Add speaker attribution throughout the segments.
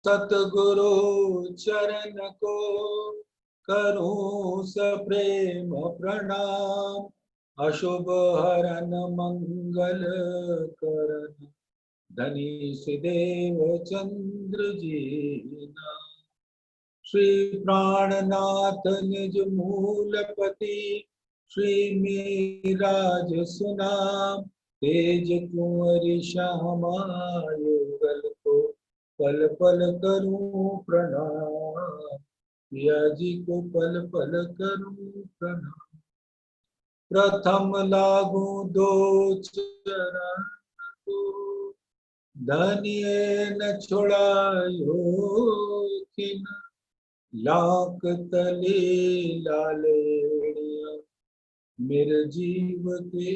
Speaker 1: सतगुरु चरण को करूं सप्रेम प्रणाम। अशुभ हरन मंगल करन धनीश देव चंद्र जी नाम। श्री प्राणनाथ निज मूलपति श्री मीराज सुनाम। तेज कुंवरी श्यामा युगल को पल पल करूं प्रणाम। पिया जी को पल पल करूं प्रणाम। प्रथम लागू दो चरण को धनिये न छुड़ायो खिन। लाख तले लालेड़िया मेरे जीव के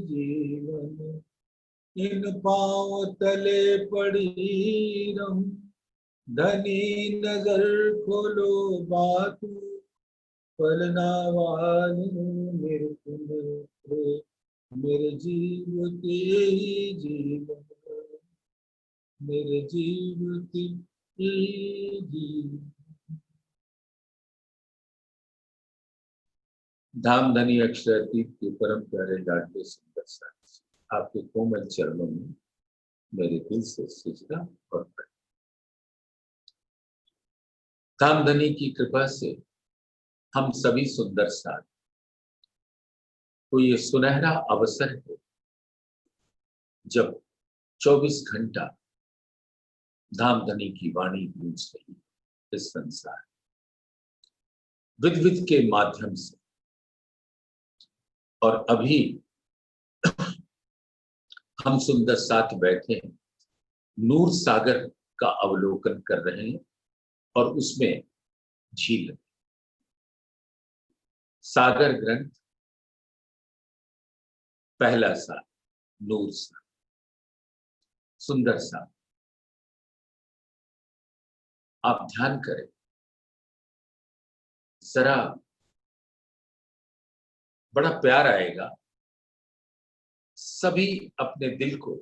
Speaker 1: जीवन। इन पांव तले पड़ी रहूं धनी नजर खोलो बातू। पलना वालू मेरे कुंडे मेरे जीव के जीवन। मेरे जीव के जीवन। धामधनी अक्षर तीर्थ के परम प्यारे लाडले सुंदर साथी, आपके कोमल चरणों में मेरे दिल से सजदा और प्रणाम। धामधनी की कृपा से हम सभी सुंदर साथी को ये सुनहरा अवसर है जब 24 घंटा धामधनी की वाणी गूंज रही इस संसार विध विध के माध्यम से। और अभी हम सुंदर साथ बैठे हैं, नूर सागर का अवलोकन कर रहे हैं और उसमें झील सागर ग्रंथ पहला साल नूर सागर सुंदर साल। आप ध्यान करें जरा, बड़ा प्यार आएगा। सभी अपने दिल को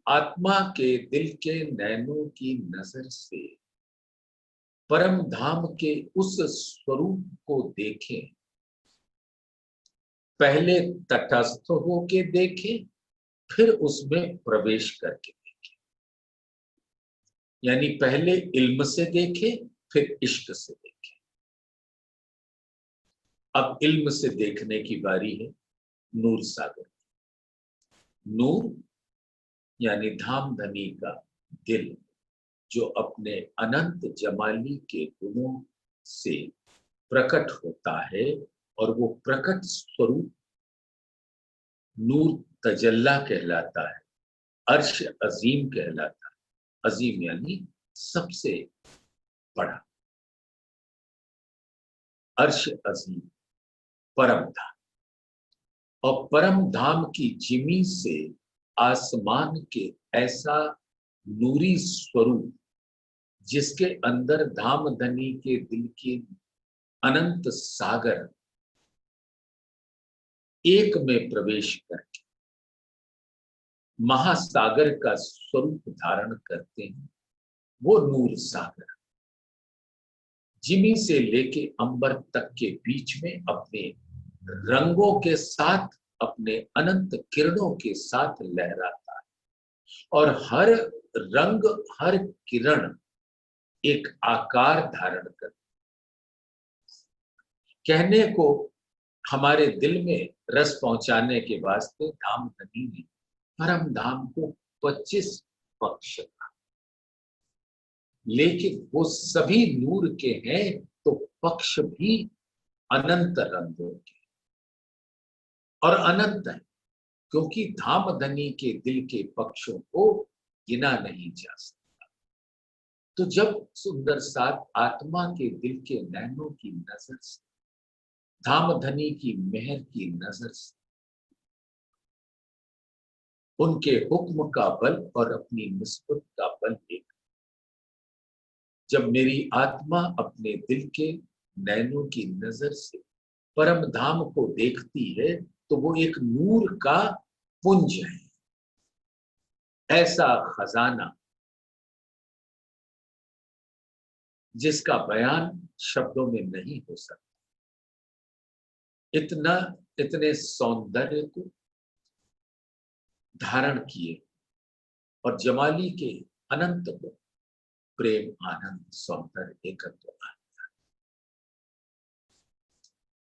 Speaker 1: आत्मा के दिल के नैनों की नजर से परम धाम के उस स्वरूप को देखें। पहले तटस्थ होके देखें, फिर उसमें प्रवेश करके देखें। यानी पहले इल्म से देखें, फिर इश्क से देखें। अब इल्म से देखने की बारी है नूर सागर। नूर यानी धामधनी का दिल, जो अपने अनंत जमाली के गुणों से प्रकट होता है और वो प्रकट स्वरूप नूर तजल्ला कहलाता है, अर्श अजीम कहलाता है। अजीम यानी सबसे बड़ा, अर्श अजीम परम धाम। और परम धाम की जिमी से आसमान के ऐसा नूरी स्वरूप जिसके अंदर धामधनी के दिल के अनंत सागर एक में प्रवेश करके महासागर का स्वरूप धारण करते हैं, वो नूर सागर जिमी से लेके अंबर तक के बीच में अपने रंगों के साथ, अपने अनंत किरणों के साथ लहराता है। और हर रंग, हर किरण एक आकार धारण करती। कहने को हमारे दिल में रस पहुंचाने के वास्ते धामधनी ने परम धाम को 25 पक्ष था, लेकिन वो सभी नूर के हैं तो पक्ष भी अनंत रंगों के और अनंत है, क्योंकि धामधनी के दिल के पक्षों को गिना नहीं जा सकता। तो जब सुंदर साथ आत्मा के दिल के नैनों की नजर से, धामधनी की मेहर की नजर से उनके हुक्म का बल और अपनी निस्बत का बल एक, जब मेरी आत्मा अपने दिल के नैनों की नजर से परम धाम को देखती है तो वो एक नूर का पुंज है। ऐसा खजाना जिसका बयान शब्दों में नहीं हो सकता। इतने सौंदर्य को धारण किए और जमाली के अनंत को प्रेम आनंद सौंदर्य एकत्व आनंद,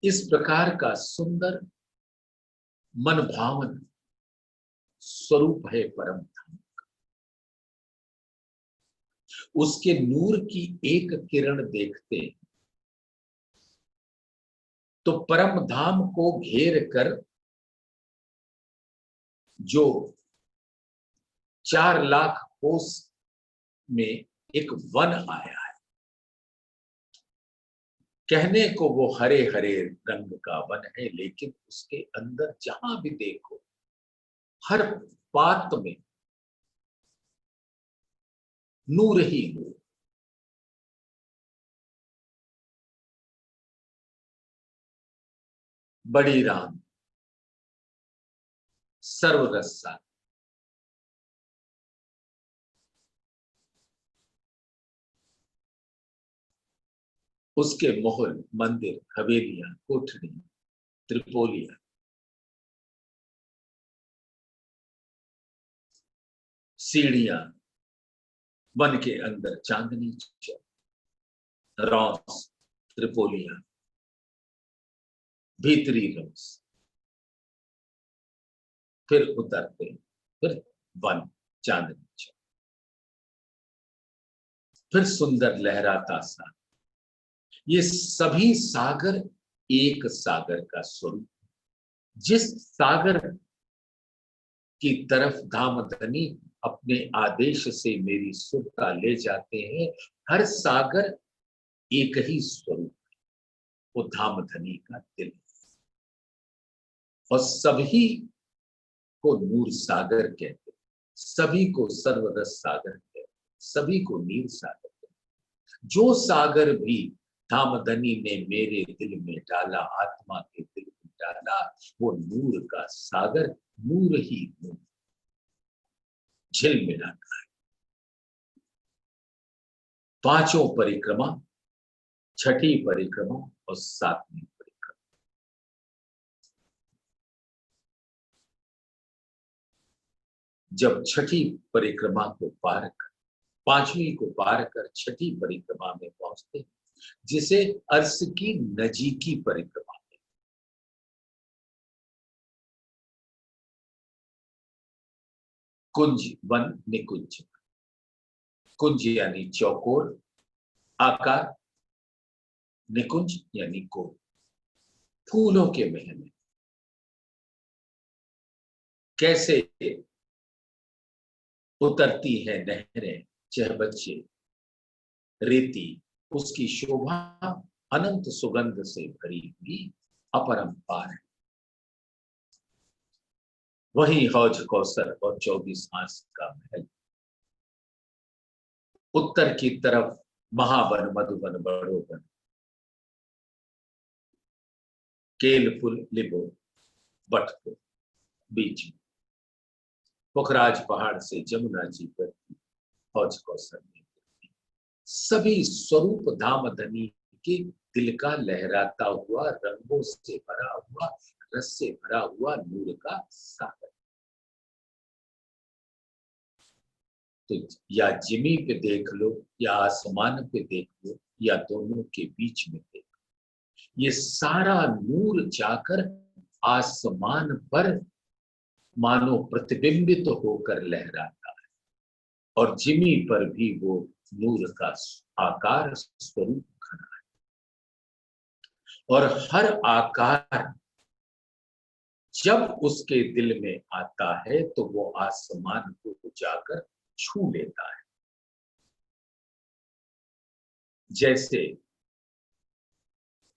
Speaker 1: इस प्रकार का सुंदर मन भावन स्वरूप है परम धाम। उसके नूर की एक किरण देखते तो परम धाम को घेर कर जो 4 लाख कोस में एक वन आया है, कहने को वो हरे हरे रंग का वन है, लेकिन उसके अंदर जहां भी देखो हर पात में नूर ही नूर। बड़ी राम सर्वरसा, उसके महल मंदिर हवेलियां कोठरी त्रिपोलिया सीढ़ियां, वन के अंदर चांदनी चौक, रौस त्रिपोलिया, भीतरी रौस, फिर उतरते फिर वन चांदनी चौक, फिर सुंदर लहराता सा। ये सभी सागर एक सागर का स्वरूप। जिस सागर की तरफ धामधनी अपने आदेश से मेरी सुरता ले जाते हैं, हर सागर एक ही स्वरूप, वो धामधनी का दिल, और सभी को नूर सागर कहते हैं, सभी को सर्वरस सागर कहते हैं, सभी को नीर सागर कहते हैं। जो सागर भी धामधनी ने मेरे दिल में डाला, आत्मा के दिल में डाला, वो नूर का सागर, नूर ही नूर झिलमिलाता है। 5 परिक्रमा, 6ठी परिक्रमा और 7वीं परिक्रमा, जब 6ठी परिक्रमा को पार कर, 5वीं को पार कर 6ठी परिक्रमा में पहुंचते, जिसे अर्श की नजीकी परिक्रमा, कुंज वन निकुंज, कुंज यानी चौकोर आकार, निकुंज यानी को फूलों के महल में कैसे उतरती है नहरें चहबच्चे रेती, उसकी शोभा अनंत सुगंध से भरी हुई अपरंपार है। वही हौज कौसर और 24 आंस का महल, उत्तर की तरफ महावन मधुबन बड़ोबन, केल फुल लिबो बटको बीच में, पुखराज पहाड़ से जमुना जी पर हौज कौसर में, सभी स्वरूप धामधनी के दिल का लहराता हुआ, रंगों से भरा हुआ, रस से भरा हुआ नूर का सागर। तो या जिमी पे देख लो या आसमान पे देख लो या दोनों के बीच में देख लो, ये सारा नूर जाकर आसमान पर मानो प्रतिबिंबित होकर लहराता है, और जिमी पर भी वो नूर का आकार स्वरूप खड़ा है, और हर आकार जब उसके दिल में आता है तो वो आसमान को जाकर छू लेता है। जैसे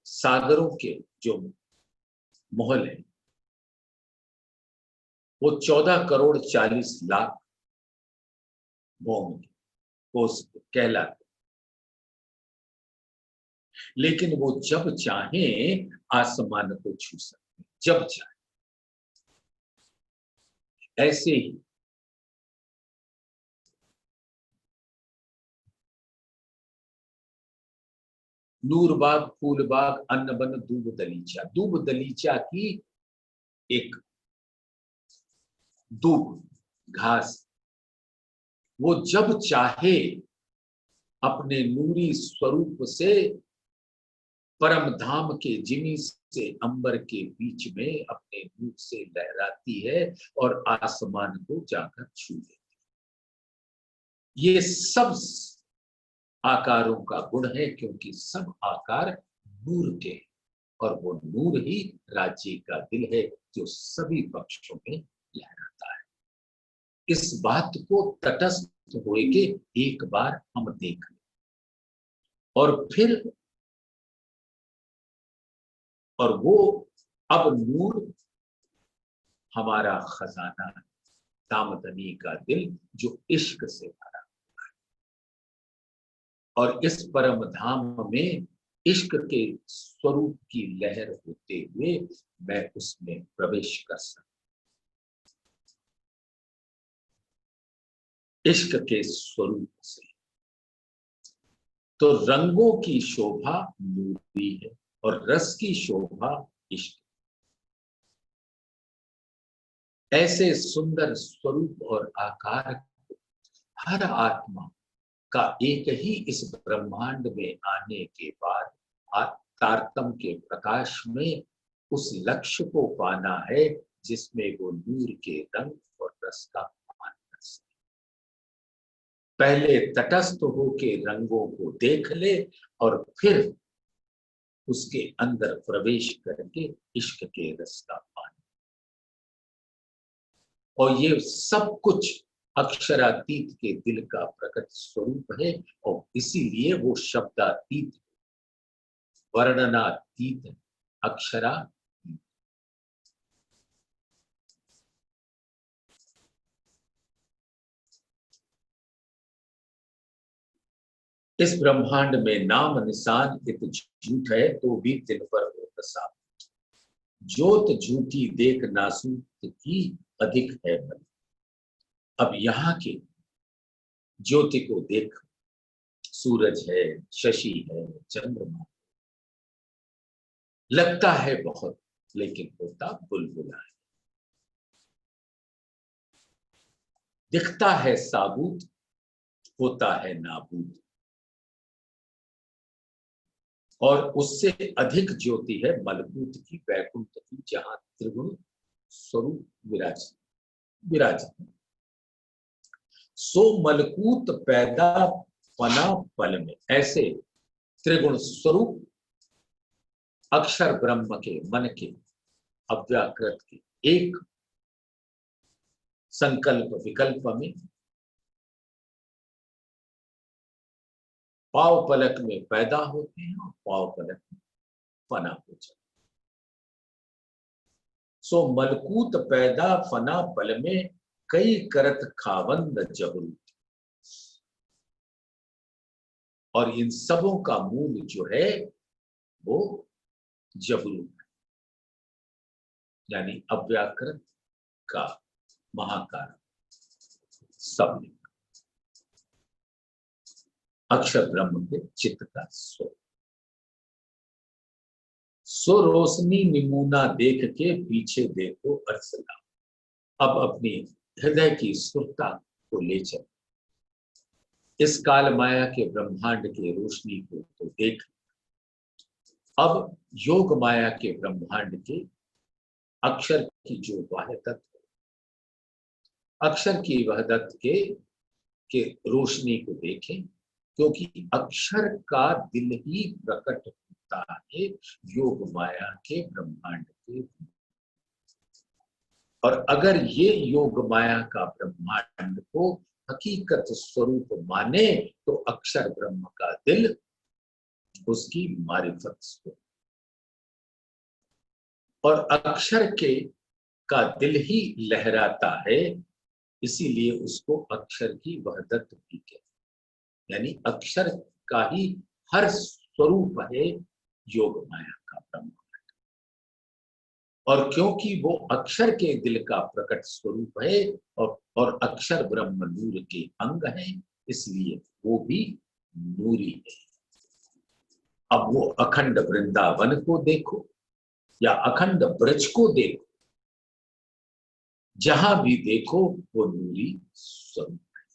Speaker 1: सागरों के जो महल है वो 14 करोड़ 40 लाख भौम कोस कहलाते, लेकिन वो जब चाहे आसमान को छू सकते, जब चाहे। ऐसे ही नूर बाग, फूल बाग, अन्न बन, दूब दलीचा। दूब दलीचा की एक दूब घास, वो जब चाहे अपने नूरी स्वरूप से परम धाम के जिमी से अंबर के बीच में अपने नूर से लहराती है और आसमान को जाकर छू लेती है। ये सब आकारों का गुण है, क्योंकि सब आकार नूर के हैं, और वो नूर ही राज्य का दिल है जो सभी पक्षों में लहराता है। इस बात को तटस्थ होए के एक बार हम देख लें, और वो अब नूर हमारा खजाना है, दामदनी का दिल जो इश्क से भरा, और इस परम धाम में इश्क के स्वरूप की लहर होते हुए मैं उसमें प्रवेश कर सकता। इश्क के स्वरूप से तो रंगों की शोभा नूरी है और रस की शोभा इश्क। ऐसे सुंदर स्वरूप और आकार हर आत्मा का एक ही इस ब्रह्मांड में आने के बाद तारतम के प्रकाश में उस लक्ष्य को पाना है जिसमें वो नूर के रंग और रस का पान कर सके। पहले तटस्थ होके रंगों को देख ले और फिर उसके अंदर प्रवेश करके इश्क के रस का पान। और ये सब कुछ अक्षरातीत के दिल का प्रकट स्वरूप है, और इसीलिए वो शब्दातीत, वर्णनातीत, अक्षरातीत। इस ब्रह्मांड में नाम निशान इत झूठ है तो भी दिन पर हो प्रसाद। ज्योत झूठी देख नासूत की अधिक है बल। अब यहाँ के ज्योति को देख, सूरज है, शशि है, चंद्रमा, लगता है बहुत, लेकिन होता बुलबुला है। दिखता है साबूत, होता है नाबूद। और उससे अधिक ज्योति है मलकूत की, वैकुंठ की, जहां त्रिगुण स्वरूप विराजित। सो मलकूत पैदा फना पल में। ऐसे त्रिगुण स्वरूप अक्षर ब्रह्म के मन के अव्याकृत के एक संकल्प विकल्प में पाव पलक में पैदा होते हैं और पाव पलक में फना हो जाते। सो मलकूत पैदा फना पल में कई करत खावंद जबरू। और इन सबों का मूल जो है वो जबरू है, यानी अव्याकृत का महाकार सबलिंग, अक्षर ब्रह्म के चित्त का स्व। सो रोशनी नमूना देख के पीछे देखो अरसला। अब अपनी हृदय की सुरता को ले चल, इस काल माया के ब्रह्मांड की रोशनी को तो देख। अब योग माया के ब्रह्मांड के अक्षर की जो वहदत, अक्षर की वहदत के रोशनी को देखें, क्योंकि अक्षर का दिल ही प्रकट होता है योग माया के ब्रह्मांड के। और अगर ये योग माया का ब्रह्मांड को हकीकत स्वरूप माने तो अक्षर ब्रह्म का दिल उसकी मारिफत स्वरूप, और अक्षर के का दिल ही लहराता है, इसीलिए उसको अक्षर की वहदत भी कहते हैं। यानी अक्षर का ही हर स्वरूप है योग माया का ब्रह्म। और क्योंकि वो अक्षर के दिल का प्रकट स्वरूप है और अक्षर ब्रह्म नूर के अंग है, इसलिए वो भी नूरी है। अब वो अखंड वृंदावन को देखो या अखंड ब्रज को देखो, जहां भी देखो वो नूरी स्वरूप है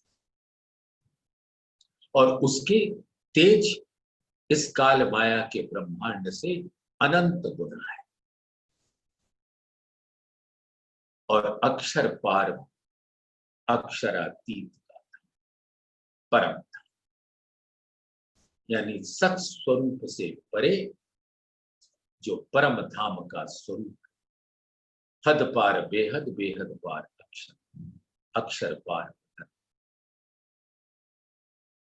Speaker 1: और उसके तेज इस काल माया के ब्रह्मांड से अनंत गुना है। और अक्षर पार, अक्षरातीत का परम था, यानी सत स्वरूप से परे जो परम धाम का स्वरूप, हद पार बेहद, बेहद पार अक्षर, अक्षर पार।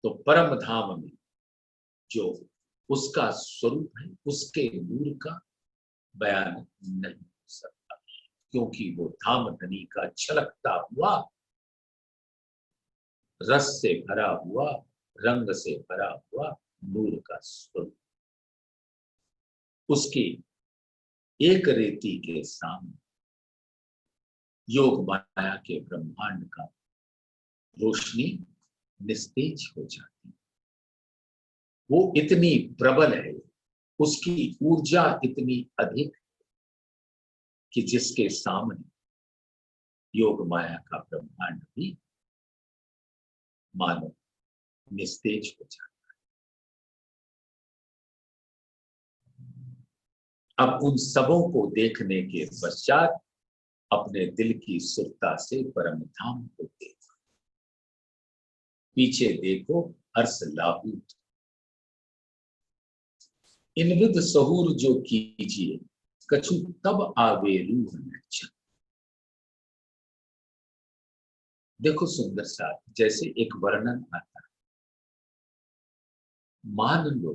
Speaker 1: तो परम धाम में जो उसका स्वरूप है, उसके नूर का बयान नहीं हो सकता, क्योंकि वो धाम धनी का छलकता हुआ, रस से भरा हुआ, रंग से भरा हुआ नूर का स्वरूप, उसकी एक रेती के सामने योग माया के ब्रह्मांड का रोशनी निस्तेज हो जाती। वो इतनी प्रबल है, उसकी ऊर्जा इतनी अधिक कि जिसके सामने योग माया का ब्रह्मांड भी मानो निस्तेज हो जाता। अब उन सबों को देखने के पश्चात अपने दिल की सुरता से परम धाम को देखो, पीछे देखो अर्स लाहूत। इनविद सहूर जो कीजिए, कछु तब आवे रूह लक्षण। देखो सुंदर सा, जैसे एक वर्णन आता है, मान लो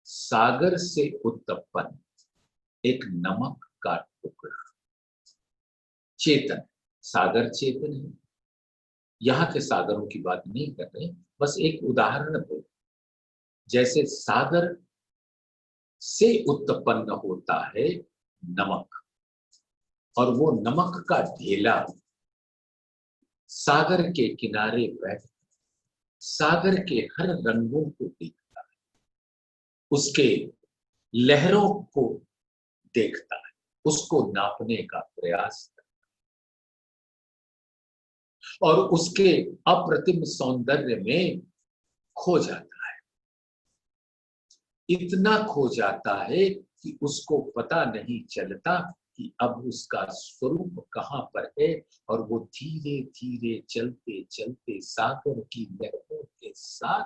Speaker 1: सागर से उत्पन्न एक नमक का टुकड़ा, चेतन, सागर चेतन है, यहाँ के सागरों की बात नहीं कर रहे, बस एक उदाहरण दो। जैसे सागर से उत्पन्न होता है नमक, और वो नमक का ढेला सागर के किनारे बैठ सागर के हर रंगों को देखता है, उसके लहरों को देखता है, उसको नापने का प्रयास करता है और उसके अप्रतिम सौंदर्य में खो जाता है। इतना खो जाता है कि उसको पता नहीं चलता कि अब उसका स्वरूप कहाँ पर है, और वो धीरे धीरे चलते चलते सागर की लहरों के साथ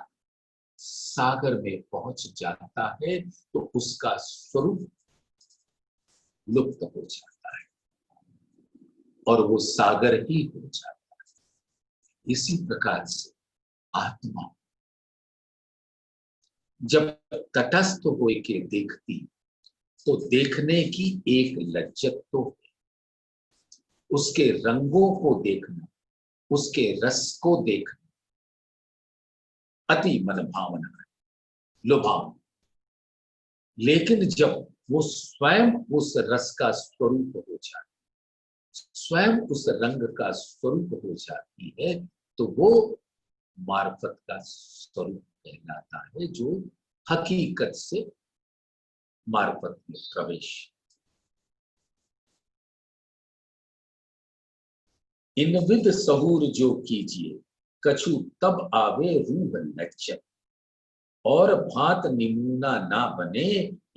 Speaker 1: सागर में पहुंच जाता है, तो उसका स्वरूप लुप्त हो जाता है और वो सागर ही हो जाता है। इसी प्रकार से आत्मा जब तटस्थ होके के देखती, तो देखने की एक लज्जत तो है, उसके रंगों को देखना, उसके रस को देखना अति मन भावना है, लुभावना। लेकिन जब वो स्वयं उस रस का स्वरूप हो जाती, स्वयं उस रंग का स्वरूप हो जाती है, तो वो मार्फत का स्वरूप कहलाता है, जो हकीकत से मार्फत में प्रवेश। इनविद सहूर जो कीजिए, कछु तब आवे रूह लक्षण। और भात निमूना ना बने,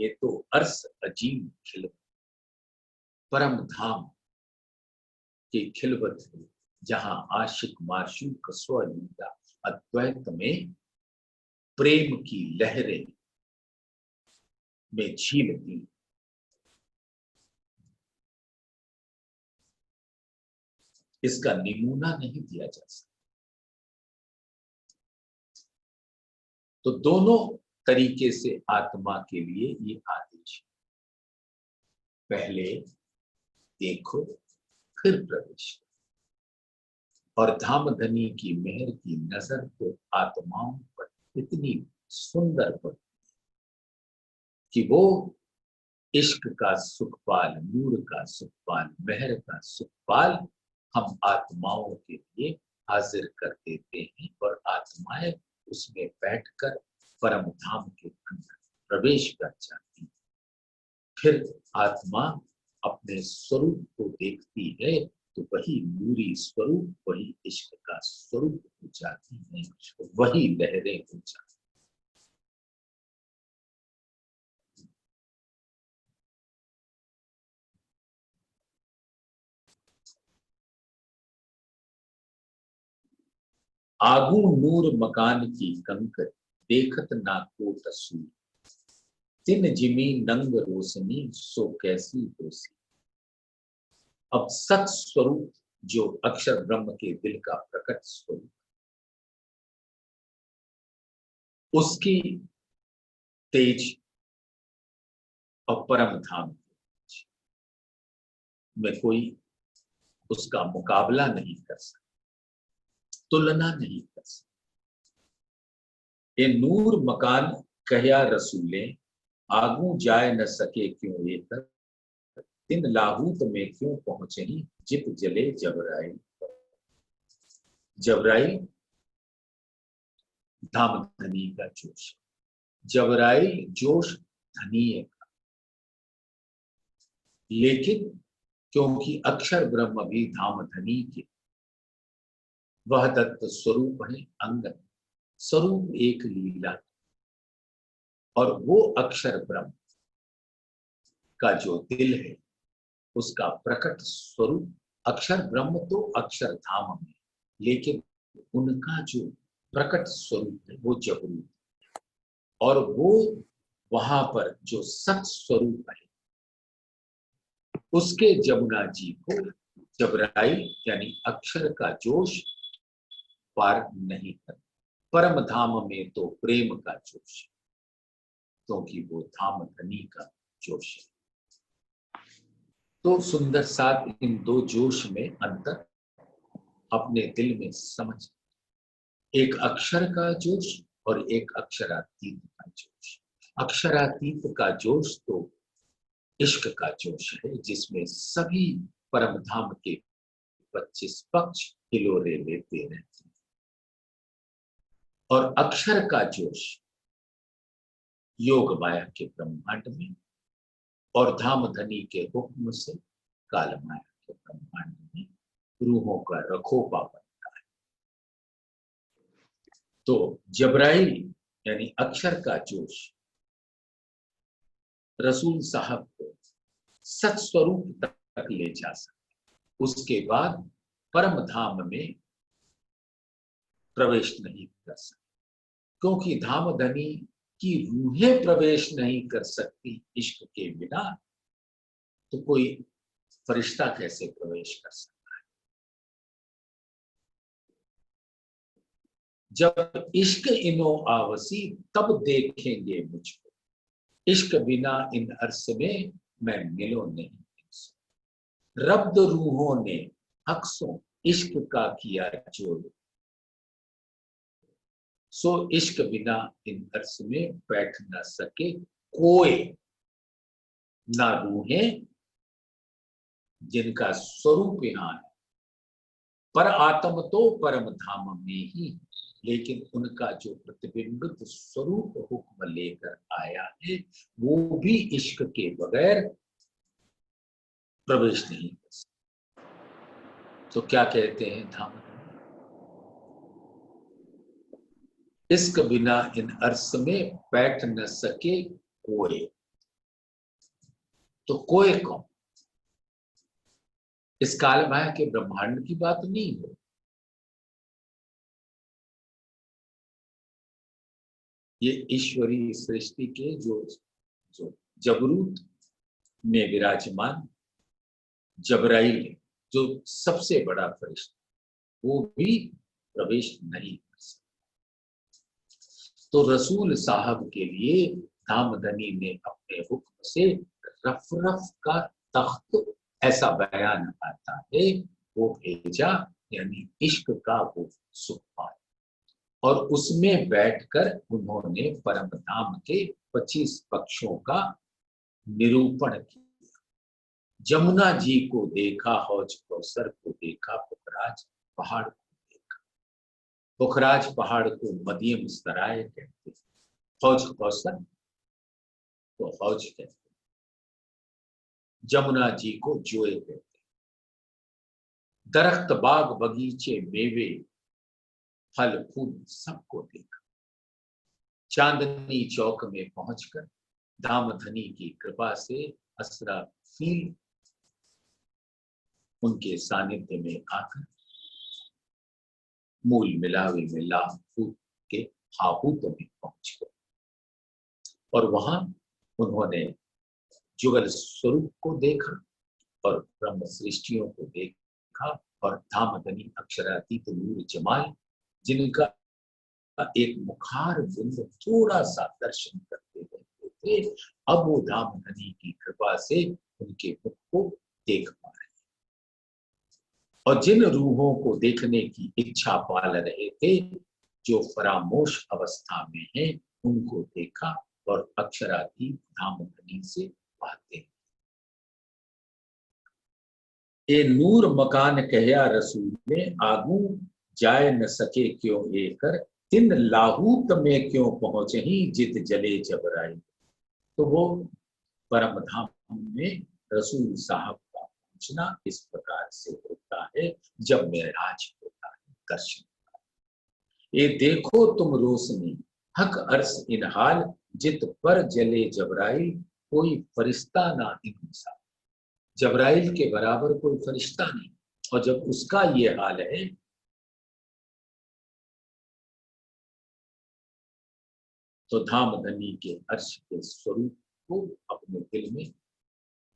Speaker 1: ये तो अर्स अजीब खिल, परम धाम के खिलवत है, जहां आशिक माशूक स्वलीला अद्वैत में प्रेम की लहरें में झीलती। इसका नमूना नहीं दिया जा सकता। तो दोनों तरीके से आत्मा के लिए ये आदेश है, पहले देखो फिर प्रवेश करो। और धामधनी की मेहर की नजर तो आत्माओं पर इतनी सुंदर पड़ती कि वो इश्क का सुखपाल, नूर का सुखपाल, मेहर का सुखपाल हम आत्माओं के लिए हाजिर कर देते हैं, और आत्माएं उसमें बैठकर परम धाम के अंदर प्रवेश कर जाती, फिर आत्मा अपने स्वरूप को देखती है तो वही नूरी स्वरूप, वही इश्क का स्वरूप हो जाती है, वही लहरें हो जाती। आगू नूर मकान की कंकर, देखत ना को तस्वीर, तिन जिमी नंग रोशनी, सो कैसी दोषी। अब सत स्वरूप जो अक्षर ब्रह्म के दिल का प्रकट स्वरूप, उसकी तेज और परम धाम में कोई उसका मुकाबला नहीं कर सकता, तुलना नहीं कर सकता। ये नूर मकान कहया रसूले, आगू जाए न सके क्यों लेकर, तिन लाहूत में क्यों पहुंचे जित जले जबराइल। जबराइल धाम धनी का जोश, जबराइल जोश धनी का, लेकिन क्योंकि अक्षर ब्रह्म भी धाम धनी के, वह दत्त स्वरूप है अंगन, स्वरूप एक लीला, और वो अक्षर ब्रह्म का जो दिल है उसका प्रकट स्वरूप, अक्षर ब्रह्म तो अक्षर धाम में, लेकिन उनका जो प्रकट स्वरूप है वो जबरूप, और वो वहां पर जो सत स्वरूप है उसके जमुना जी को जबराई यानी अक्षर का जोश पार नहीं कर। परम धाम में तो प्रेम का जोश, क्योंकि वो धाम धनी का जोश है। तो सुंदर साथ इन दो जोश में अंतर अपने दिल में समझ, एक अक्षर का जोश और एक अक्षरातीत का जोश। अक्षरातीत का जोश तो इश्क का जोश है, जिसमें सभी परम धाम के 25 पक्ष हिलोरे लेते रहते हैं, और अक्षर का जोश योग माया के ब्रह्मांड में और धाम धनी के हुक्म से काल माया के ब्रह्मांड में रूहों का रखोपा बनता है। तो जबराइल यानी अक्षर का जोश रसूल साहब को सत्स्वरूप तक ले जा सकता, उसके बाद परम धाम में प्रवेश नहीं कर सकते, क्योंकि धाम धनी की रूहें प्रवेश नहीं कर सकती इश्क के बिना, तो कोई फरिश्ता कैसे प्रवेश कर सकता है। जब इश्क इनो आवसी तब देखेंगे मुझको, इश्क बिना इन अर्श में मैं मिलो नहीं। रब्द रूहों ने अक्सों इश्क का किया जोड़, सो इश्क बिना इन अर्श में बैठ न सके कोई, ना रूहें जिनका स्वरूप यहाँ है, पर आत्म तो परम धाम में ही, लेकिन उनका जो प्रतिबिंबित स्वरूप हुक्म लेकर आया है वो भी इश्क के बगैर प्रवेश नहीं कर सकता। तो क्या कहते हैं धाम, इश्क बिना इन अर्श में बैठ न सके कोई, तो कोई कौन, इस काल माया के ब्रह्मांड की बात नहीं है, ये ईश्वरीय सृष्टि के जो जो जबरूत में विराजमान जबराइल जो सबसे बड़ा फरिश्ता, वो भी प्रवेश नहीं कर सकता। तो रसूल साहब के लिए धामधनी ने अपने हुक्म से रफ रफ का तख्त, ऐसा बयान आता है, वो भेजा, यानी इश्क का वो सुख पाया, और उसमें बैठकर उन्होंने परम धाम के 25 पक्षों का निरूपण किया। जमुना जी को देखा, हौज कौसर को देखा, पुखराज पहाड़ को देखा। पुखराज पहाड़ को मदियम सराय कहते, हौज कौसर तो हौज कहते हैं, जमुना जी को जोए कहते हैं, दरख्त बाग बगीचे मेवे फल फूल सबको देखा, चांदनी चौक में पहुंचकर धामधनी की कृपा से असराफील उनके सानिध्य में आकर मूल मिलावे में लाभ फूट के हाहूत में पहुंच गए और वहां उन्होंने जुगल स्वरूप को देखा और ब्रह्म सृष्टियों को देखा और धामधनी अक्षरातीत नूर जमाल जिनका एक मुखार बिंद थोड़ा सा दर्शन करते रहते थे, अब वो धामधनी की कृपा से उनके मुख को देख पा रहे, और जिन रूहों को देखने की इच्छा पाल रहे थे, जो फरामोश अवस्था में हैं, उनको देखा और अक्षरातीत धामधनी से बातें। ए नूर मकान कहया रसूल में आगू जाए न सके क्यों ये कर, तिन लाहूत में क्यों पहुंचे ही जित जले जबराई। तो वो परम धाम में रसूल साहब का पहुंचना इस प्रकार से होता है जब मेराज होता है, दर्शन। ये देखो तुम रोशनी हक अर्श इन हाल, जित पर जले जबराई कोई फरिश्ता ना इंसान। जबराइल के बराबर कोई फरिश्ता नहीं, और जब उसका ये हाल है तो धामधनी के अर्श के स्वरूप को अपने दिल में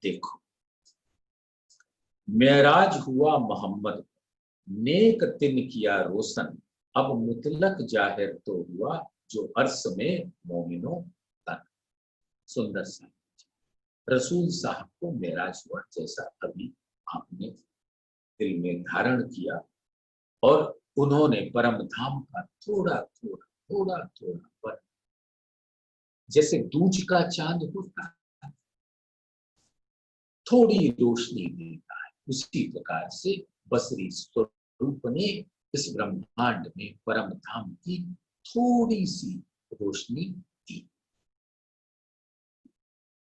Speaker 1: देखो। मेराज हुआ मोहम्मद नेक तिन किया रोशन, अब मुतलक जाहिर तो हुआ जो अर्श में मोमिनो तन। सुंदर सा रसूल साहब को मेराज हुआ, जैसा अभी आपने दिल में धारण किया, और उन्होंने परम धाम का थोड़ा थोड़ा थोड़ा थोड़ा पर, जैसे दूज का चांद होता है थोड़ी रोशनी देता है, उसी प्रकार से बसरी स्वरूप ने इस ब्रह्मांड में परम धाम की थोड़ी सी रोशनी दी।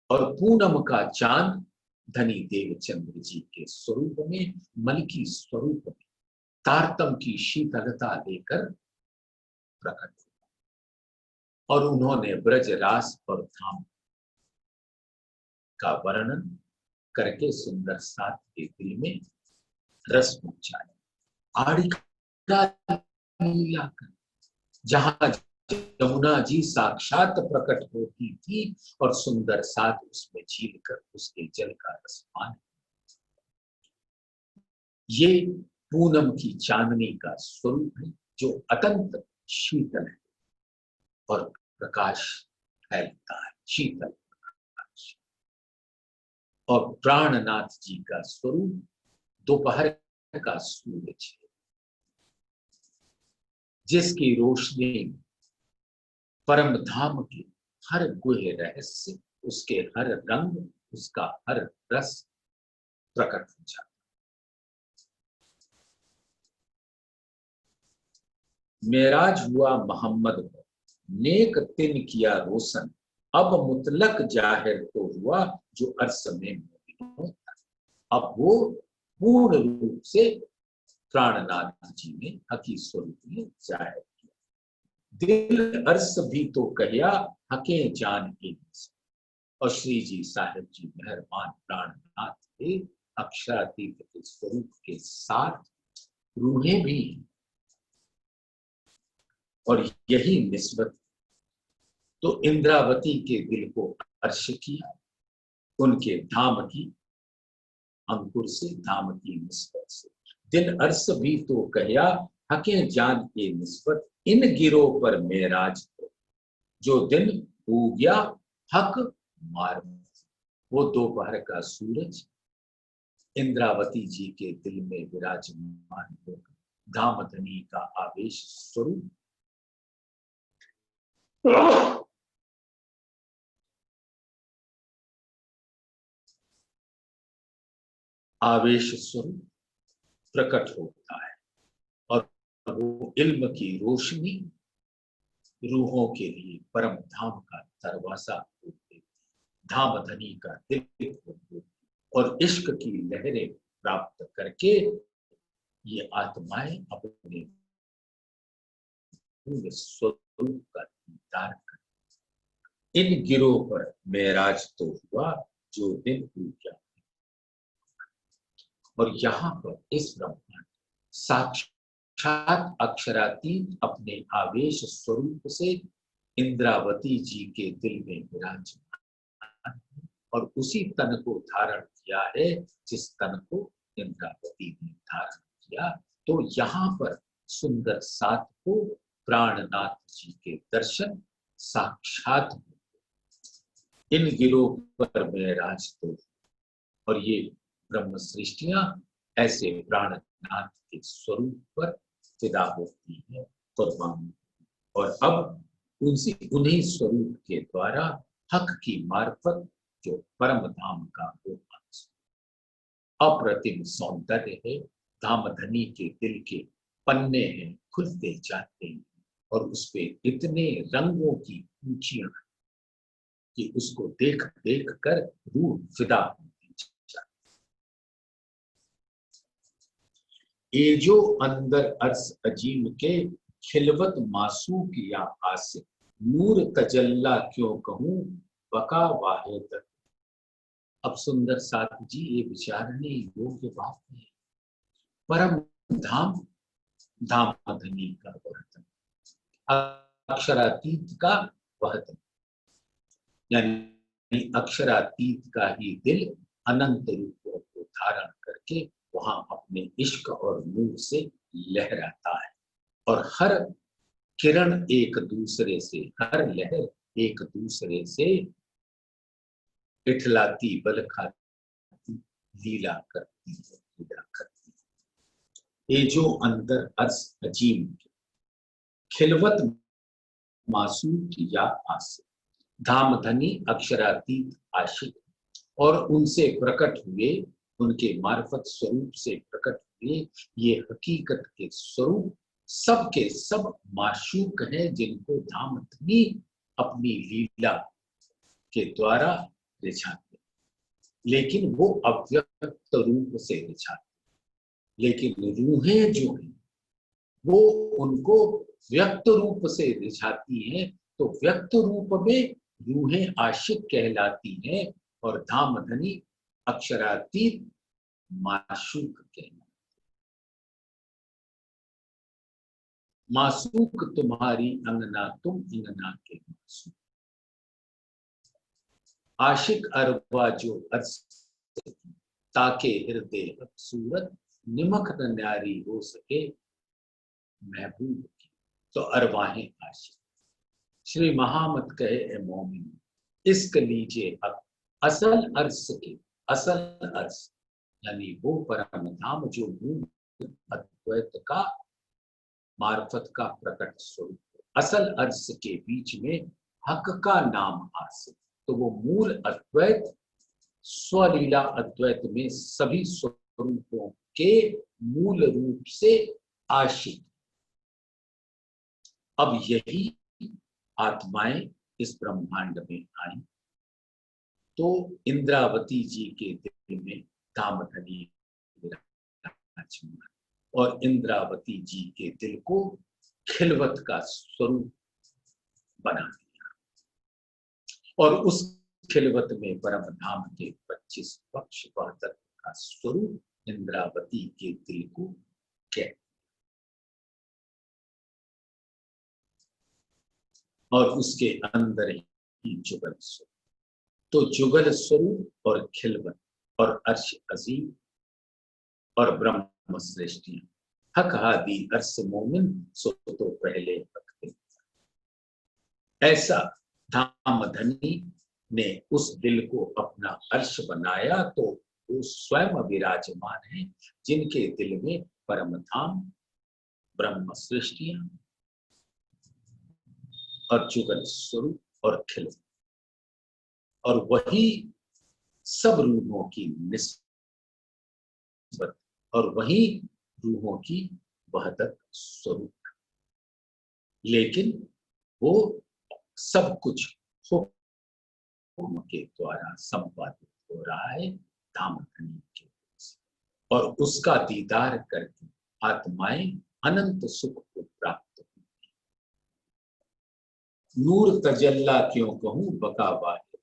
Speaker 1: और पूनम का चांद धनी देवचंद्र जी के स्वरूप में, मलकी स्वरूप में तारतम की शीतलता लेकर प्रकट हुआ, और उन्होंने ब्रज रास और धाम का वर्णन करके सुंदर साथ के दिल में रस पहुंचाया। आड़ी का लीला कर, जहां यमुना जी साक्षात प्रकट होती थी और सुंदर साथ उसमें झील कर उसके जल का रस पान। ये पूनम की चांदनी का स्वरूप है जो अत्यंत शीतल है और प्रकाश फैलता है, शीतल प्रकाश। और प्राणनाथ जी का स्वरूप दोपहर का सूरज है, जिसकी रोशनी परम धाम के हर गुहे रहस्य, उसके हर रंग, उसका हर रस प्रकट हो जाता। मेराज हुआ मोहम्मद को नेक तिन किया रोशन, अब मुतलक जाहिर तो हुआ जो अर्श में मोमिन था। अब वो पूर्ण रूप से प्राणनाथ जी ने हकी स्वरूप में जाहिर किया। दिल अर्श भी तो कहया हके जान के, और श्री जी साहिब जी मेहरबान प्राणनाथ के अक्षरातीत के स्वरूप के साथ रूहें भी, और यही निस्बत तो इंद्रावती के दिल को अर्श किया, उनके धाम की अंकुर से, धाम की निस्बत से। दिल अर्श भी तो कहया हके जान के निस्बत, इन गिरों पर मेराज तो जो दिन हो गया हक मार। वो दोपहर का सूरज इंद्रावती जी के दिल में विराजमान होकर धामधनी का आवेश स्वरूप आवेश स्वरूप प्रकट होता है, और वो इल्म की रोशनी रूहों के लिए परम धाम का दरवाजा खोल देती है। धामधनी का दिल और इश्क की लहरें प्राप्त करके ये आत्माएं अपने मूल स्वरूप का दीदार कर। इन गिरोह पर मेराज तो हुआ जो दिन पूजा। और यहाँ पर इस ब्रह्मांड साक्षात अक्षरातीत अपने आवेश स्वरूप से इंद्रावती जी के दिल में विराजमान और उसी तन को धारण किया है जिस तन को इंद्रावती ने धारण किया। तो यहाँ पर सुंदर सात को प्राणनाथ जी के दर्शन साक्षात इन गिरोह पर मैं राज तो। और ये ब्रह्म सृष्टियां ऐसे प्राणनाथ के स्वरूप पर फिदा होती है कुर्बान। और अब उन्हीं स्वरूप के द्वारा हक की मार्फत जो परम धाम का वो अप्रतिम सौंदर्य है, धामधनी के दिल के पन्ने हैं खुलते जाते हैं और उसपे इतने रंगों की ऊंचियां कि उसको देख देख कर रूह फिदा होती जाती। ये जो अंदर अर्श अजीम के खिलवत मासूक या आसिफ नूर तजल्ला क्यों कहूं बका वाहिद। अब सुंदर साथ जी ये विचारने योग्य बात है। परम धाम धामधनी का वर्तन, अक्षरातीत का वहतन, यानी अक्षरातीत का ही दिल अनंत रूपों को धारण करके वहां अपने इश्क और नूर से लहराता है। और हर किरण एक दूसरे से, हर लहर एक दूसरे से इठलाती बल खाती लीला करती है, लीला करती है। ये जो अंदर अर्श अजीम खिलवत मासूम या आसिफ धामधनी अक्षरातीत आशिक और उनसे प्रकट हुए, उनके मार्फत स्वरूप से प्रकट हुए ये हकीकत के स्वरूप सब के सब माशूक हैं जिनको धामधनी अपनी लीला के द्वारा रिझाते, लेकिन वो अव्यक्त रूप से रिझाते। लेकिन रूहें जो हैं वो उनको व्यक्त रूप से रिझाती हैं, तो व्यक्त रूप में रूहें आशिक कहलाती हैं और धामधनी अक्षरातीत माशूक कहलाती। मासूक तुम्हारी अंगना तुम इंगना के मासूक, आशिक अरबा जो अर्श ताके हृदय सूरत निमक न न्यारी हो सके महबूब की। तो अरवाहें आशिक श्री महामत कहे ए मोमिन इश्क लीजिए अब असल अर्श के, असल अर्श यानी वो परम धाम जो मूल अद्वैत का मार्फत का प्रकट स्वरूप, असल अर्श के बीच में हक का नाम आसिफ। तो वो मूल अद्वैत स्वलीला अद्वैत में सभी स्वरूपों के मूल रूप से आशिक। अब यही आत्माएं इस ब्रह्मांड में आई तो इंद्रावती जी के दिल में धामधनी विराजमान और इंद्रावती जी के दिल को खिलवत का स्वरूप बना दिया और उस खिलवत में परम धाम के 25 पक्ष का स्वरूप इंद्रावती के दिल को कह और उसके अंदर ही जुगल स्वरूप। तो जुगल स्वरूप और खिलवत और अर्श अजीम और ब्रह्म सृष्टियां हक हादी अर्श मोमिन सो तो पहले रखते। ऐसा धामधनी ने उस दिल को अपना अर्श बनाया तो वो स्वयं विराजमान है जिनके दिल में परम धाम ब्रह्म सृष्टियां और जुगल स्वरूप और खिलवत और वही सब रूहों की निस्बत और वही रूहों की वहदत स्वरूप। लेकिन वो सब कुछ हो ओम के द्वारा संपादित हो रहा है धाम धनी के, और उसका दीदार करके आत्माएं अनंत सुख को प्राप्त होती। नूर तजल्ला क्यों कहूं बका वाहिद,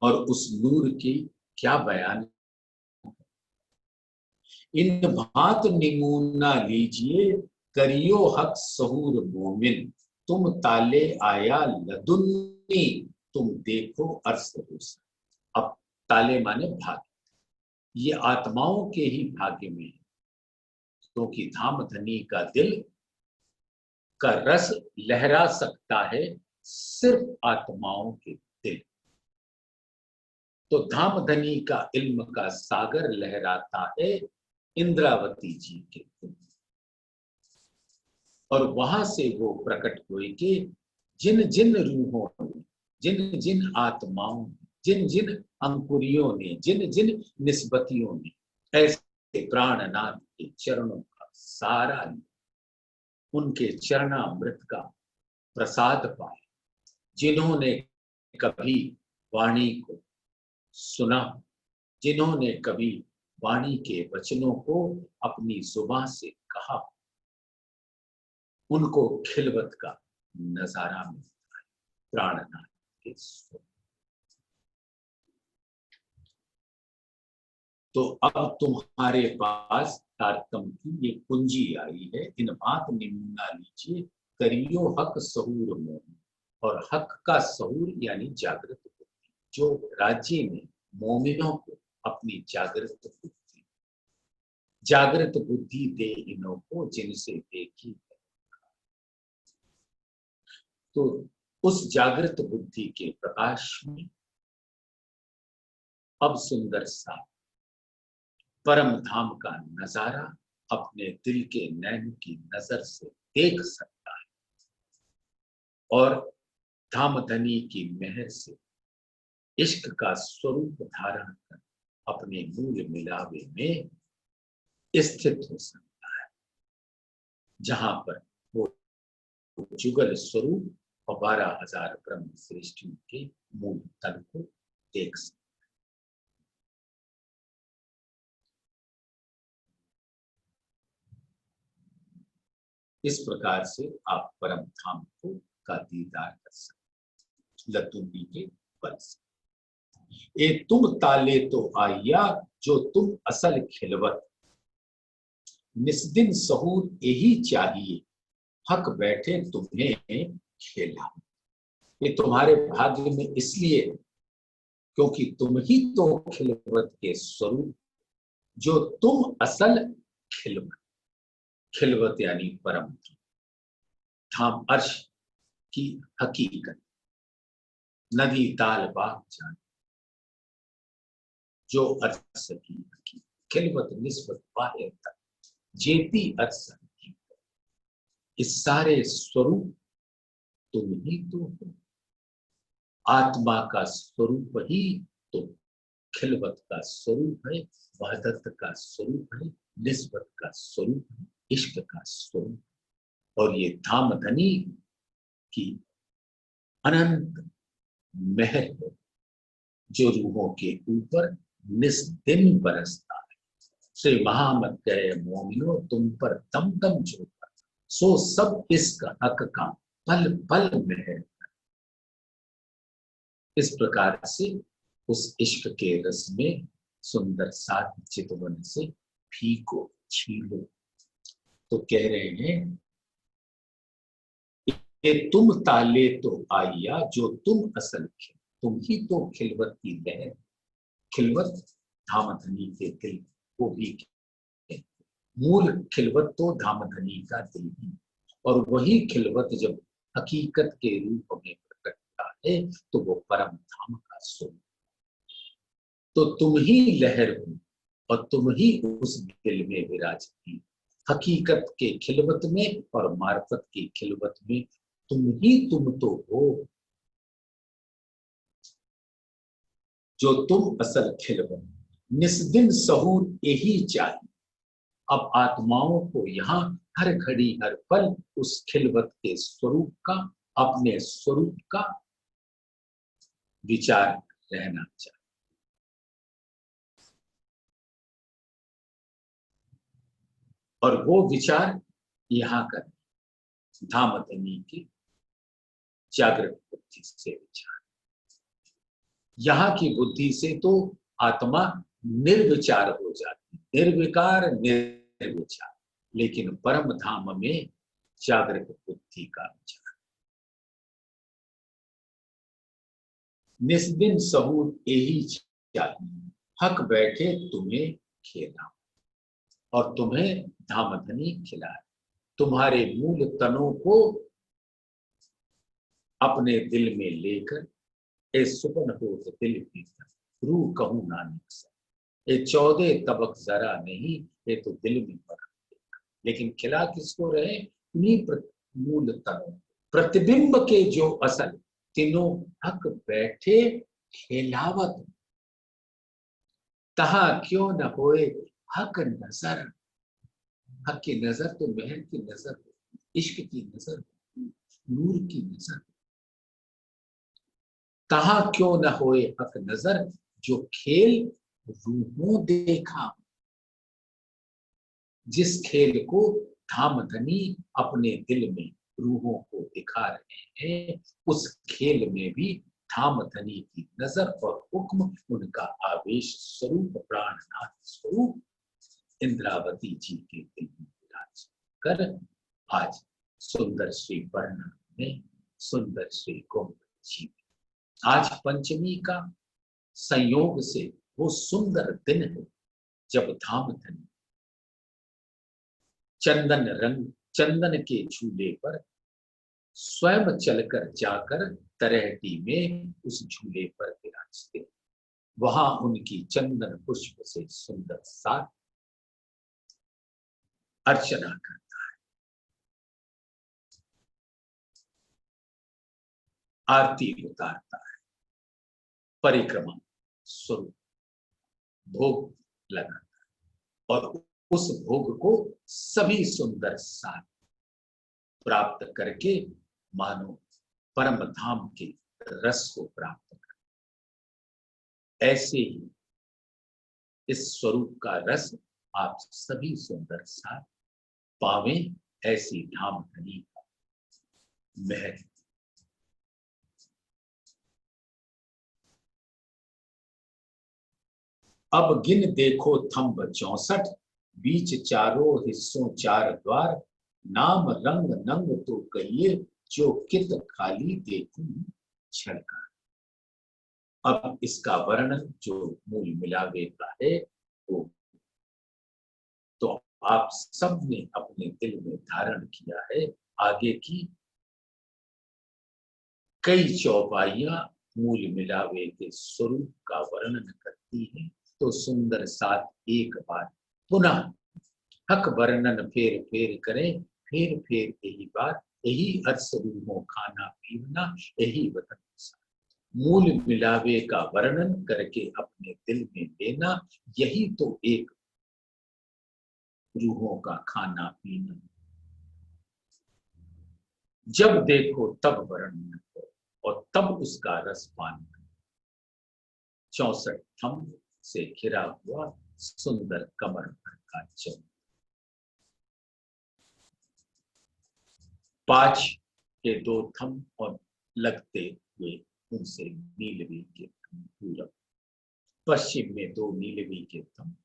Speaker 1: और उस नूर की क्या बयान। इन भांत निमूना लीजिए करियो हक सहूर मोमिन, तुम ताले आया लदुन्नी तुम देखो अर्स रोस। अब ताले माने भाग्य, ये आत्माओं के ही भाग्य में है, क्योंकि धाम धनी का दिल का रस लहरा सकता है सिर्फ आत्माओं के दिल। तो धाम धनी का इल्म का सागर लहराता है इंद्रावती जी के दिल, और वहां से वो प्रकट हुए कि जिन जिन रूहों ने, जिन जिन आत्माओं ने, जिन जिन अंकुरियों ने, जिन जिन निस्बतियों ने ऐसे प्राणनाथ के चरणों का सारा उनके चरणामृत का प्रसाद पाया, जिन्होंने कभी वाणी को सुना, जिन्होंने कभी वाणी के वचनों को अपनी जुबान से कहा, उनको खिलवत का नजारा मिलता है प्राणनाथ के स्वरूप। तो अब तुम्हारे पास तारतम की ये कुंजी आई है। इन बात निमुना लीजिए करियो हक सहूर मोह, और हक का सहूर यानी जागृत बुद्धि, जो राज्य में मोमिनों को अपनी जागृत बुद्धि दे इन्हों को जिनसे देखी। तो उस जागृत बुद्धि के प्रकाश में अब सुंदर सा परम धाम का नजारा अपने दिल के नैन की नजर से देख सकता है, और धाम धनी की मेहर से इश्क का स्वरूप धारण कर अपने मूल मिलावे में स्थित हो सकता है, जहां पर वो जुगल स्वरूप और 12,000 ब्रह्म सृष्टियों के मूल तन को देख सकता है। इस प्रकार से आप परम धाम को का दीदार कर सकते लतुंडी के बल से। ए तुम ताले तो आया जो तुम असल खिलवत, निस्दिन सहूर यही चाहिए हक बैठे तुम्हें खेला। ये तुम्हारे भाग्य में इसलिए क्योंकि तुम ही तो खिलवत के स्वरूप, जो तुम असल खिलवत, खिलवत यानी परम धाम अर्श की हकीकत, नदी ताल बाग जान जो अर्श की हकीकत, खिलवत निस्बत बाहर तक जेती अर्श की, इस सारे स्वरूप तुम ही तो हो। आत्मा का स्वरूप ही तो खिलवत का स्वरूप है, वहदत का स्वरूप है, निस्बत का स्वरूप है, इश्क का स्वरूप। और ये धाम धनी की अनंत मेहर है जो रूहों के ऊपर निस्दिन बरसता है। श्री महामत कहे मोमिनो तुम पर दम दम जो पर, सो सब इश्क हक का पल पल मेहर। इस प्रकार से उस इश्क के रस में सुंदर साथ चितवन से फीको छीलो। तो कह रहे हैं कि तुम ताले तो आइया जो तुम असल खिल, तुम ही तो खिलवत की लहर, खिलवत धामधनी के दिल को भी मूल खिलवत तो धामधनी का दिल ही, और वही खिलवत जब हकीकत के रूप में प्रकटता है तो वो परम धाम का स्वरूप। तो तुम ही लहर हो और तुम ही उस दिल में विराजती, हकीकत के खिलवत में और मार्फत की खिलवत में तुम तो हो, जो तुम असल खिलवत, निस्दिन सहूर यही चाहिए। अब आत्माओं को यहाँ हर घड़ी हर पल उस खिलवत के स्वरूप का, अपने स्वरूप का विचार रहना चाहिए। और वो विचार यहाँ कर धामधनी की जागृत बुद्धि से विचार। यहाँ की बुद्धि से तो आत्मा निर्विचार हो जाती, निर्विकार निर्विचार, लेकिन परम धाम में जागृत बुद्धि का विचार। निस्दिन सहूर यही चाहिए, हक बैठे तुम्हें खेला और तुम्हें धामधनी खिलाए। तुम्हारे मूल तनों को अपने दिल में लेकर ए सुपन हो दिल भीतर, रूह कहूं नानक से, ये 14 तबक जरा नहीं, ये तो दिल में पड़ा। लेकिन खिला किसको रहे? उन्हीं मूल तनों, प्रतिबिंब के जो असल तीनों हक बैठे खेलावत, तहा क्यों न होए हक नजर। हक की नजर तो महर की नजर, इश्क की नजर, नूर की नजर। तहा क्यों न होए हक नजर, जो खेल रूहों देखा। जिस खेल को धामधनी अपने दिल में रूहों को दिखा रहे हैं, उस खेल में भी धामधनी की नजर और हुक्म, उनका आवेश स्वरूप, प्राणनाथ स्वरूप इंद्रावती जी के दिल में विराज कर आज सुंदर श्री वर्णन में सुंदर श्री कुंभ जी, आज पंचमी का संयोग से वो सुंदर दिन है जब धामधनी चंदन रंग, चंदन के झूले पर स्वयं चलकर जाकर तरहटी में उस झूले पर विराजते। वहां उनकी चंदन पुष्प से सुंदर सा अर्चना करता है, आरती उतारता है, परिक्रमा स्वरूप भोग लगाता है और उस भोग को सभी सुंदर साथ प्राप्त करके मानो परम धाम के रस को प्राप्त कर। ऐसे ही इस स्वरूप का रस आप सभी सुंदर साथ पावें, ऐसी धामधनी का महल। अब गिन देखो थंब 64, बीच चारों हिस्सों 4 द्वार। नाम रंग नंग तो कहिए, जो कित खाली देखूं छलका। अब इसका वर्णन जो मूल मिलावे का है वो तो आप सब ने अपने दिल में धारण किया है। आगे की कई चौपाइयां मूल मिलावे के स्वरूप का वर्णन करती हैं। तो सुंदर साथ एक बार पुनः हक वर्णन फेर फेर करें, फेर फेर यही बात, यही अर्थ रूहों खाना पीना, यही वतन। मूल मिलावे का वर्णन करके अपने दिल में लेना, यही तो एक रूहों का खाना पीना। जब देखो तब वर्णन करो और तब उसका रस पान करो। 64 थंब से घिरा हुआ सुंदर कमर भर का चंद्र, 5 के 2 थंब और लगते हुए उनसे नीलवी के थंब पूरब, पश्चिम में 2 नीलवी के थंब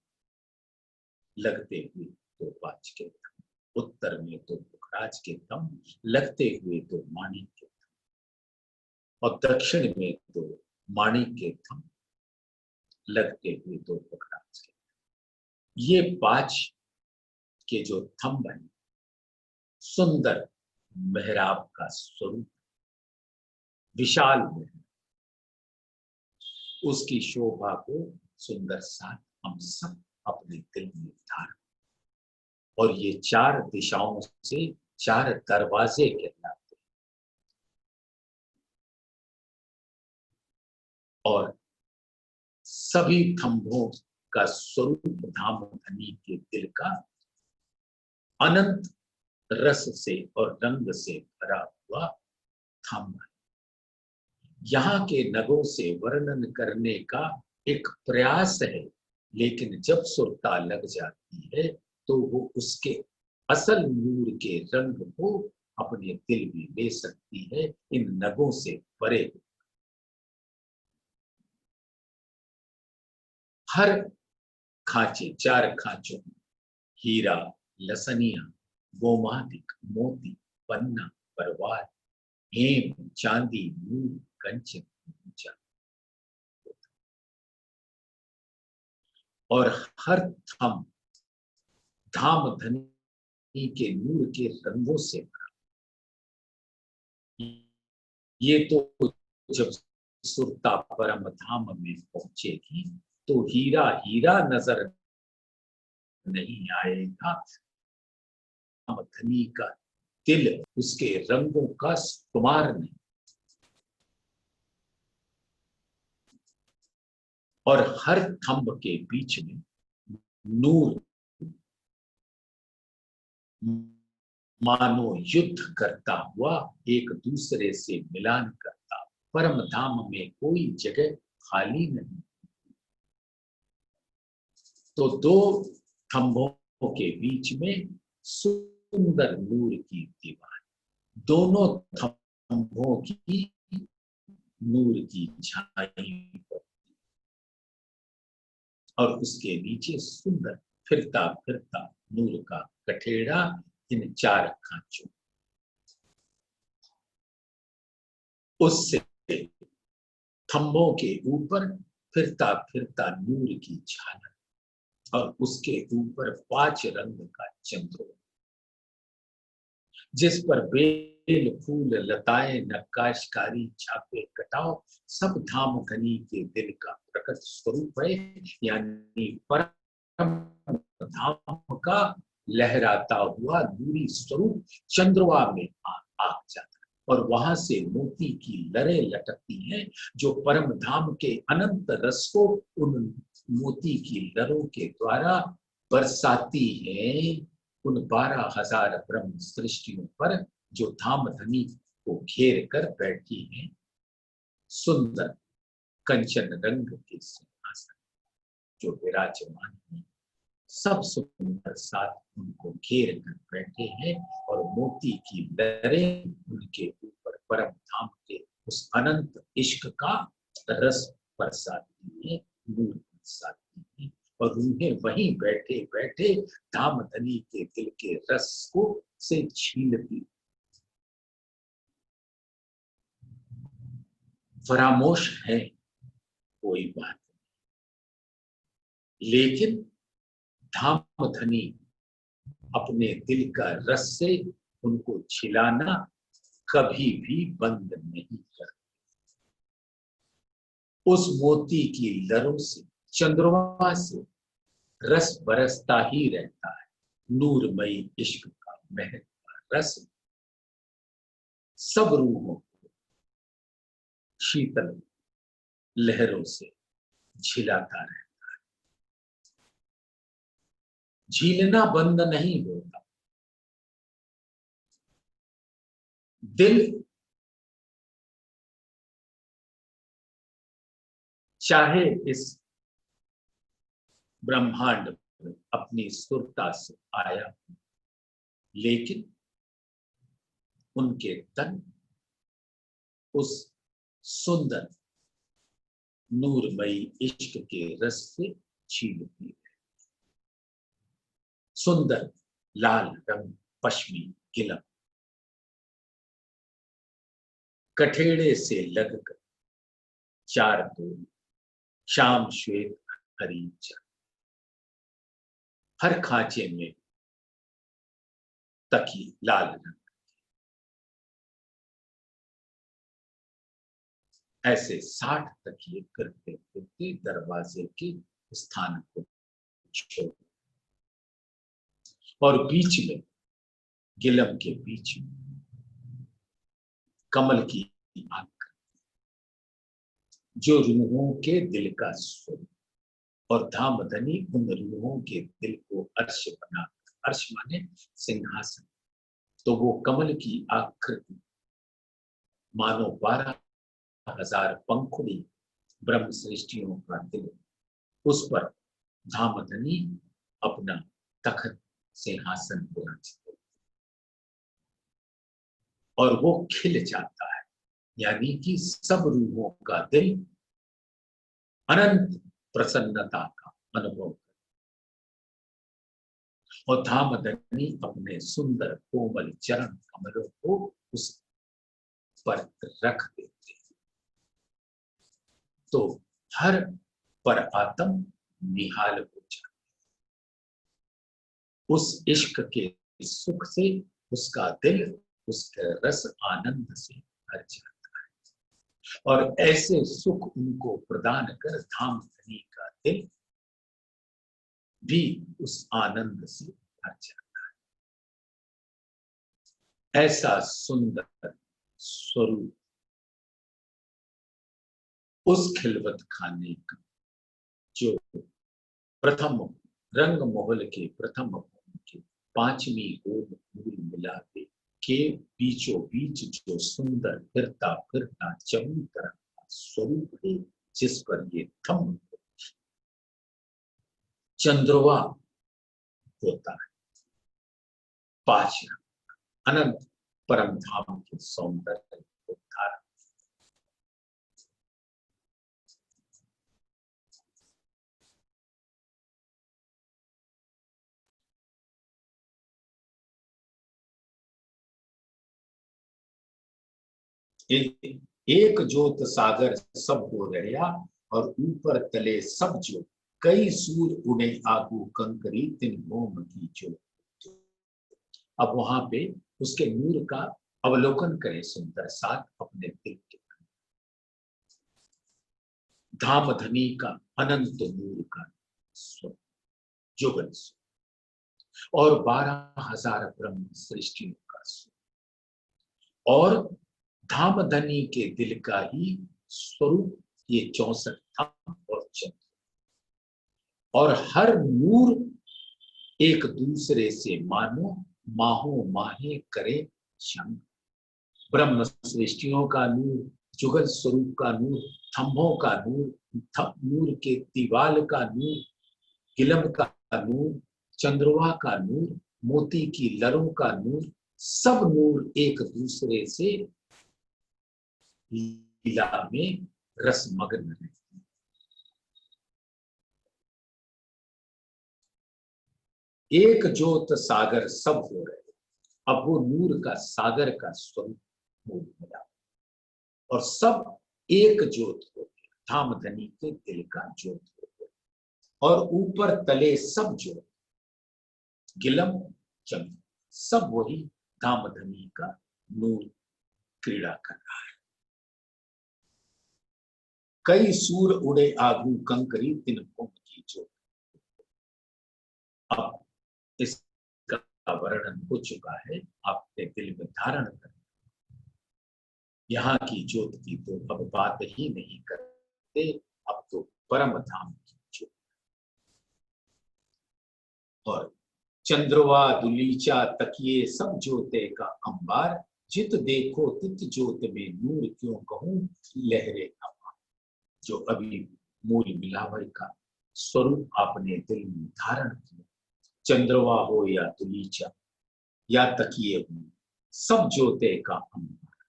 Speaker 1: लगते हुए 2 5 के थंब, उत्तर में 2 पुखराज के थंब लगते हुए 2 माणिक के थंब और दक्षिण में 2 माणिक के थंब लगते हुए 2 पुखराज के। ये 5 के जो थंब हैं, सुंदर मेहराब का स्वरूप, विशाल महल, उसकी शोभा को सुंदर साथ हम सब अपने दिल में धारण। और ये 4 दिशाओं से 4 दरवाजे कहलाते हैं। और सभी थंभों का स्वरूप धामधनी के दिल का अनंत रस से और रंग से भरा हुआ थंब है। यहाँ के नगों से वर्णन करने का एक प्रयास है, लेकिन जब सुरता लग जाती है तो वो उसके असल नूर के रंग को अपने दिल में ले सकती है, इन नगों से परे। हर खांचे, 4 खांचों में हीरा, लसनिया, गोमातिक, मोती, पन्ना, परवार, हेम, चांदी, नूर, कंचन, ऊंचा, और हर थम धाम धनी के नूर के रंगों से भरा। ये तो जब सुरता परम धाम में पहुंचेगी तो हीरा हीरा नजर नहीं आएगा, धाम धनी का दिल उसके रंगों का शुमार नहीं। और हर थंब के बीच में नूर मानो युद्ध करता हुआ एक दूसरे से मिलान करता। परम धाम में कोई जगह खाली नहीं। तो 2 थंभों के बीच में सुंदर नूर की दीवार, दोनों थंभों की नूर की छाई और उसके नीचे सुंदर फिरता फिरता नूर का कठेड़ा इन 4 खांचों, उससे थंभों के ऊपर फिरता फिरता नूर की झालर और उसके ऊपर 5 रंग का चंद्र, जिस पर बेल फूल लताएं नक्काशकारी छापे कटाव सब धाम धनी के दिल का प्रकट स्वरूप है। यानी परम धाम का लहराता हुआ नूरी स्वरूप चंद्रमा में आ जाता है और वहां से मोती की लरें लटकती हैं, जो परम धाम के अनंत रस को उन मोती की लरों के द्वारा बरसाती है, उन 12,000 ब्रह्म सृष्टियों पर जो धाम धनी को घेर कर बैठी हैं। सुंदर कंचन रंग के सिंहासन जो विराजमान है, सब सुंदर साथ उनको घेर कर बैठे हैं और मोती की लहरें उनके ऊपर परम धाम के उस अनंत इश्क का रस बरसाती है, नूर बरसाती है और उन्हें वहीं बैठे बैठे धाम धनी के दिल के रस को से छीलती। फरामोश है कोई बात, लेकिन धाम धनी अपने दिल का रस से उनको छिलाना कभी भी बंद नहीं कर। उस मोती की लरों से, चंद्रमा से रस बरसता ही रहता है। नूरमयी इश्क का महक रस सब रूहों को शीतल लहरों से झिलाता रहता है। झीलना बंद नहीं होता। दिल चाहे इस ब्रह्मांड में अपनी सुरता से आया, लेकिन उनके तन उस सुंदर नूरमयी इश्क के रस से छीलती है। सुंदर लाल रंग पश्मी गिलम कठेड़े से लगकर 4 डोरी, श्याम श्वेत हरी चर, हर खांचे में तकिए लाल रंग, ऐसे 60 तकिए करते करते दरवाजे के स्थान को छोड़ और बीच में गिलम के बीच में कमल की आंख जो रूहों के दिल का स्वरूप, और धाम धनी उन रूहों के दिल को अर्श बना, अर्श माने सिंहासन, तो वो कमल की आकृति मानो 12 हजार पंखुड़ी ब्रह्म सृष्टियों का दिल, उस पर धामधनी अपना तखत सिंहासन विराजते और वो खिल जाता है, यानी कि सब रूहों का दिल अनंत प्रसन्नता का अनुभव करता और धामधनी अपने सुंदर कोमल चरण कमलों को उस पर रख देते हैं। तो हर पर आत्म निहाल हो जाता, उस इश्क के सुख से उसका दिल उसके रस आनंद से भर जाता है और ऐसे सुख उनको प्रदान कर धामधनी का दिल भी उस आनंद से भर जाता है। ऐसा सुंदर स्वरूप उस खिलवत खाने का जो प्रथम रंग महल के प्रथम भवन के पांचवी गोद मूल मिलाते के बीचों बीच जो सुंदर फिरता फिरता चौनी तरह का स्वरूप है, जिस पर ये थम चंद्रवा होता है, पांच अनंत परम धाम के सौंदर्य को धारण। एक जोत सागर सब हो रहा और ऊपर तले सब जो, कई सूर उड़े आगू कंकरी तिन मोम की जो। अब वहां पे उसके नूर का अवलोकन करें सुंदर साथ अपने दिल के धामधनी का अनंत नूर का जुगल और 12,000 ब्रह्म सृष्टियों का और धामधनी के दिल का ही स्वरूप ये 64 धाम और चंद्र और हर नूर एक दूसरे से मानो माहो माहे करे शंग। ब्रह्म सृष्टियों का नूर, जुगल स्वरूप का नूर, थंभों का नूर, नूर के दीवाल का नूर, गिलम का नूर, चंद्रवा का नूर, मोती की लरों का नूर, सब नूर एक दूसरे से लीला में रसमग्न है। एक जोत सागर सब हो रहे, अब वो नूर का सागर का स्वरूप मिला और सब एक ज्योत हो गया, धामधनी के दिल का ज्योत हो गया और ऊपर तले सब ज्योत, गिलम चंद्र, सब वही धामधनी का नूर क्रीड़ा कर रहा है। कई सूर उड़े आगू कंकरी तिन भूम की ज्योत। अब इसका वर्णन हो चुका है, आपने दिल में धारण कर, यहाँ की ज्योत की तो अब बात ही नहीं करते, अब तो परम धाम की ज्योत। और चंद्रवा दुलीचा तकिए सब ज्योते का अंबार, जित देखो तित ज्योत में नूर क्यों कहूं लहरे अपार। जो अभी मूल मिलावट का स्वरूप आपने दिल में धारण किया, चंद्रवा हो या दुलीचा या तकिए हो, सब ज्योते का अंबार,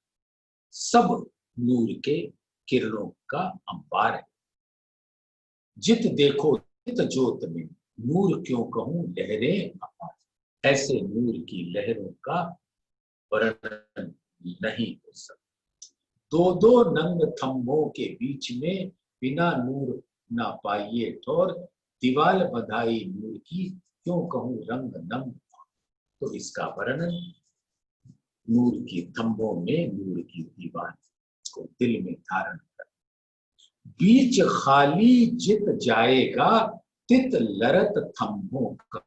Speaker 1: सब नूर के किरणों का अंबार है। जित देखो तित ज्योत में नूर क्यों कहूं लहरें अपार, ऐसे नूर की लहरों का वर्णन नहीं हो सकता। दो दो नंग थंभों के बीच में बिना नूर ना पाइए ठोर, दीवाल बधाई नूर की क्यों कहूं रंग नंग। तो इसका वर्णन नूर की थंभों में नूर की दीवार को दिल में धारण कर, बीच खाली जित जाएगा तित लरत थंभों का,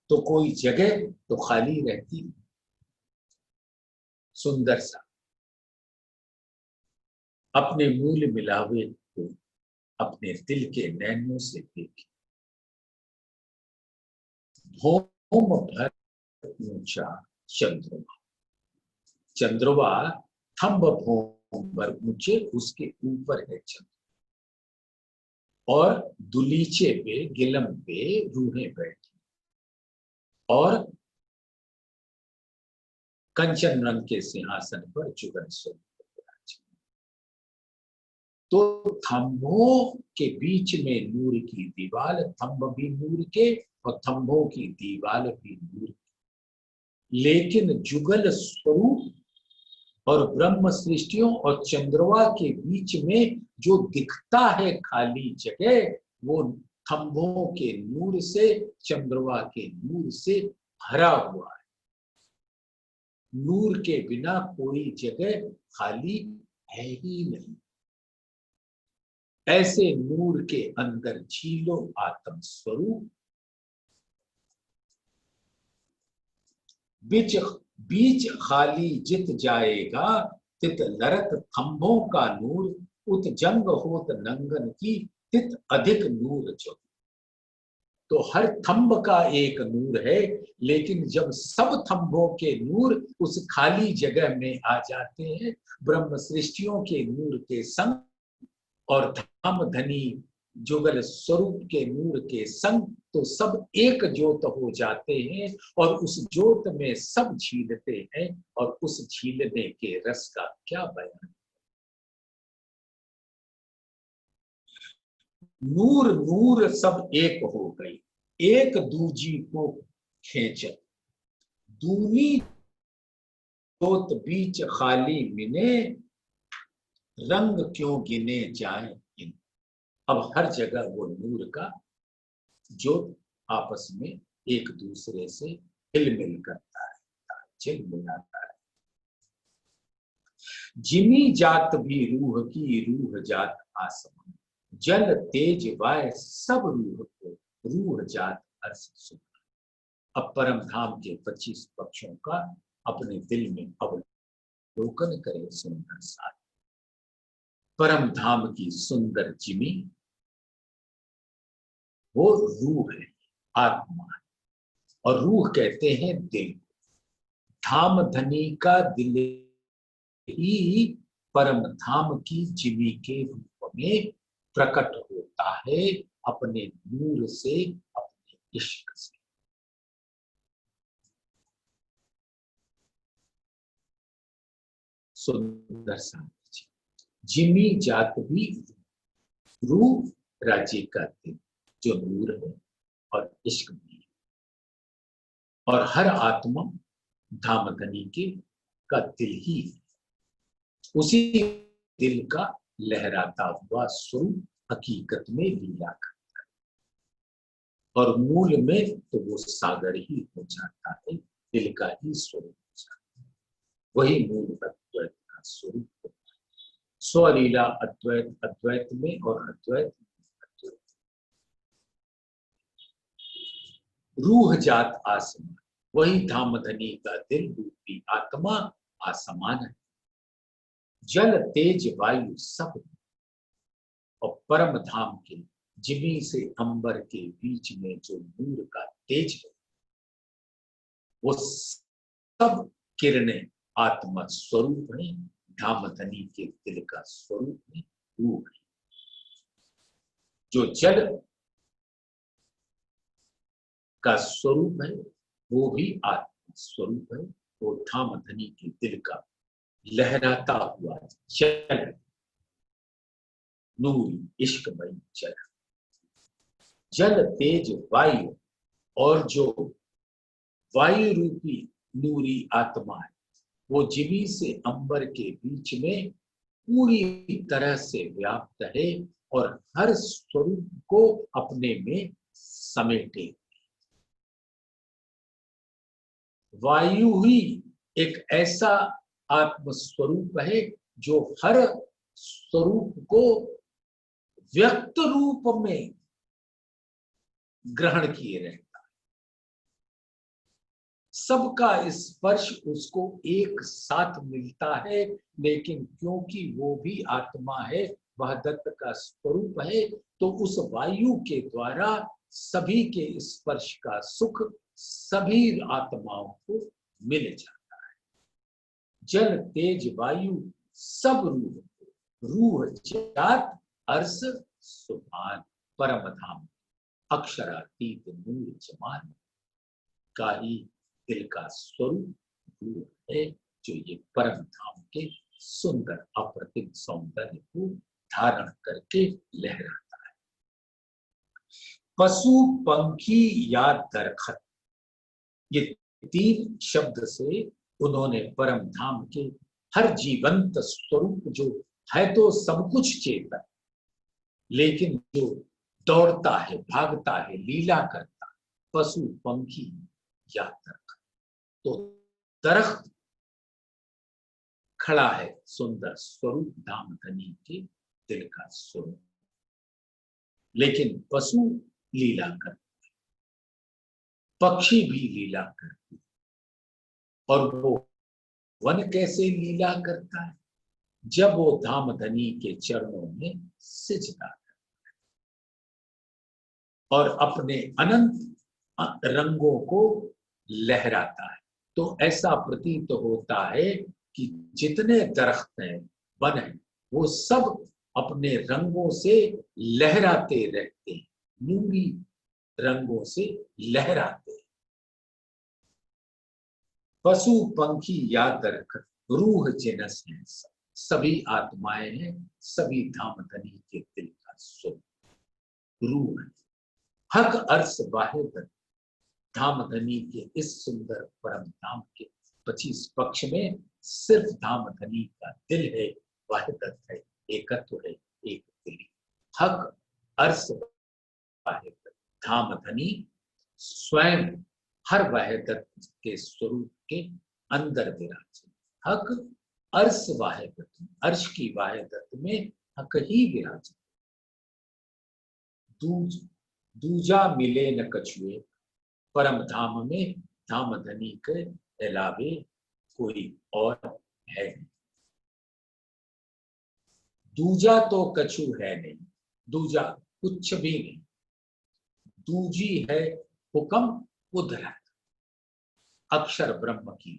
Speaker 1: तो कोई जगह तो खाली रहती। सुंदर सा अपने मूल मिलावे को अपने दिल के नैनों से देखे, भौम भर ऊंचा चंद्रमा, चंद्रमा थंब भौम पर ऊंचे उसके ऊपर है चंद्र, और दुलीचे पे गिलम पे रूहें बैठी, और कंचन रंग के सिंहासन पर जुगल स्वरूप विराजे। तो थंभों के बीच में नूर की दीवार, थंभ भी नूर के और थंभों की दीवार भी नूर की, लेकिन जुगल स्वरूप और ब्रह्म सृष्टियों और चंद्रमा के बीच में जो दिखता है खाली जगह, वो थंभों के नूर से, चंद्रमा के नूर से भरा हुआ है। नूर के बिना कोई जगह खाली है ही नहीं। ऐसे नूर के अंदर झीलो आत्म स्वरूप, बीच बीच खाली जित जाएगा, तित लरत थंभों का नूर, उत जंग होत नंगन की, तित अधिक नूर जो। तो हर थंब का एक नूर है, लेकिन जब सब थंभों के नूर उस खाली जगह में आ जाते हैं, ब्रह्म सृष्टियों के नूर के संग और धाम धनी जुगल स्वरूप के नूर के संग, तो सब एक ज्योत हो जाते हैं, और उस ज्योत में सब झीलते हैं, और उस झीलने के रस का क्या बयान। नूर नूर सब एक हो गई, एक दूजी को खींच, दूनी ज्योत बीच खाली मिने, रंग क्यों गिने जाए इन। अब हर जगह वो नूर का ज्योत आपस में एक दूसरे से हिलमिल करता है, झिलमिलाता है। जिमी जात भी रूह की, रूह जात आसमान, जल तेज वाय सब रूह को, रूह जात अर्श सुख। अब परम धाम के 25 पक्षों का अपने दिल में अवलोकन करे सुंदर साथ। परम धाम की सुंदर जिमी वो रूह है, आत्मा है, और रूह कहते हैं दिल। धाम धनी का दिल ही परम धाम की जिमी के रूप में प्रकट होता है, अपने नूर से, अपने इश्क से। सुंदर सा जिमी जात भी रूह, राज्य का दिल जो नूर है और इश्क भी है, और हर आत्मा धामधनी के का दिल ही है। उसी दिल का लहराता हुआ स्वरूप हकीकत में लीला करता है, और मूल में तो वो सागर ही हो जाता है, दिल का ही स्वरूप हो जाता है। वही मूल अद्वैत का स्वरूप होता है। स्वलीला अद्वैत अद्वैत में, और अद्वैत अद्वैत। रूह जात आसमान, वही धामधनी का दिल रूपी आत्मा आसमान है। जल तेज वायु सब, और परम धाम के जिमी से अंबर के बीच में जो नूर का तेज है, वो सब किरणें आत्मा स्वरूप है, धामधनी के दिल का स्वरूप है, रूह है। जो जल का स्वरूप है वो भी आत्मा स्वरूप है, वो धामधनी के दिल का लहराता हुआ जल, नूर इश्कमय जल। जल तेज वायु, और जो वायु रूपी नूरी आत्मा है, वो जिमी से अंबर के बीच में पूरी तरह से व्याप्त है, और हर स्वरूप को अपने में समेटे। वायु ही एक ऐसा आत्म स्वरूप है जो हर स्वरूप को व्यक्त रूप में ग्रहण किए रहता है। सबका स्पर्श उसको एक साथ मिलता है, लेकिन क्योंकि वो भी आत्मा है, वह दत्त का स्वरूप है, तो उस वायु के द्वारा सभी के स्पर्श का सुख सभी आत्माओं को मिल जाता है। जल तेज वायु सब रूह जात अर्श सुभान, परम धाम अक्षरातीत नूर जमान का ही दिल का स्वरूप रूह है, जो ये परम धाम के सुंदर अप्रतिम सौंदर्य को धारण करके लहराता है। पशु पंखी या दरखत, ये तीन शब्द से उन्होंने परम धाम के हर जीवंत स्वरूप, जो है तो सब कुछ चेतन, लेकिन जो दौड़ता है, भागता है, लीला करता है, पशु पंखी या दरखत। तो दरख्त खड़ा है सुंदर स्वरूप धाम धनी के दिल का स्वरूप, लेकिन पशु लीला करता है, पक्षी भी लीला करती है, और वो वन कैसे लीला करता है, जब वो धाम धनी के चरणों में सिजदा करता है और अपने अनंत रंगों को लहराता है। तो ऐसा प्रतीत होता है कि जितने दरख्त हैं, वन हैं, वो सब अपने रंगों से लहराते रहते हैं, नूरी रंगों से लहराते हैं। पशु पंखी या दरखत रूह जिनस है, सभी आत्माएं हैं, सभी धाम धनी के दिल का स्वरूप रूह है। हक अर्श वाहिद धाम धनी के इस सुंदर परम धाम के 25 पक्ष में सिर्फ धाम धनी का दिल है, वाहिदत है, एकत्व है, एक दिली। हक अर्श वाहिद धाम धनी स्वयं हर वाहिदत के स्वरूप के अंदर विराजे। हक अर्श वाहिदत, अर्श की वाहिदत में हक ही विराजे। दूजा मिले न कछुए, परम धाम में धाम धनी के अलावे कोई और है नहीं। दूजा तो कछु है नहीं, दूजा कुछ भी नहीं। दूजी है हुक्म कुदरत, अक्षर ब्रह्म की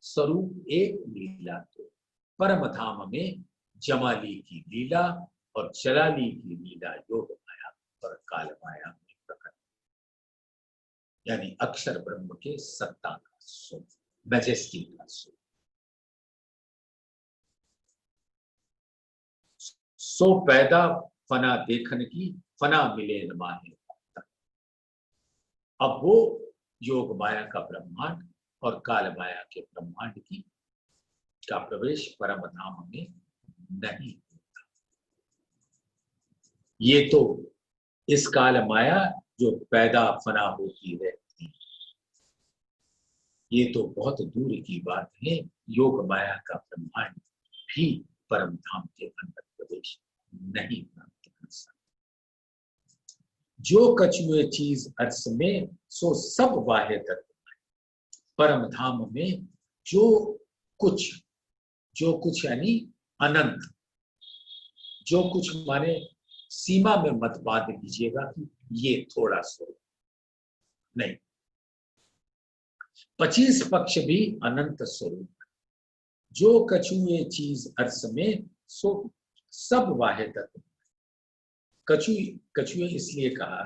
Speaker 1: स्वरूप एक लीला। तो परम धाम में जमाली की लीला और जलाली की लीला योग माया और काल माया में प्रकट, यानी अक्षर ब्रह्म के सत्ता का स्वरूप, मैजेस्टी का स्वरूप। सो पैदा फना देखन की, फना मिले न माहे। अब वो योग माया का ब्रह्मांड और काल माया के ब्रह्मांड की का प्रवेश परम धाम में नहीं होता। ये तो इस काल माया जो पैदा फना होती रहती, ये तो बहुत दूर की बात है। योग माया का ब्रह्मांड भी परम धाम के अंदर प्रवेश नहीं प्राप्त कर सकता। जो कछुए चीज अर्श में, सो सब वाहे तत्व। परम धाम में जो कुछ यानी अनंत, जो कुछ माने सीमा में मत बांध लीजिएगा कि ये थोड़ा स्वरूप नहीं। 25 पक्ष भी अनंत स्वरूप। जो कछुए चीज अर्श में, सो सब वाहे तत्व। कछुए इसलिए कहा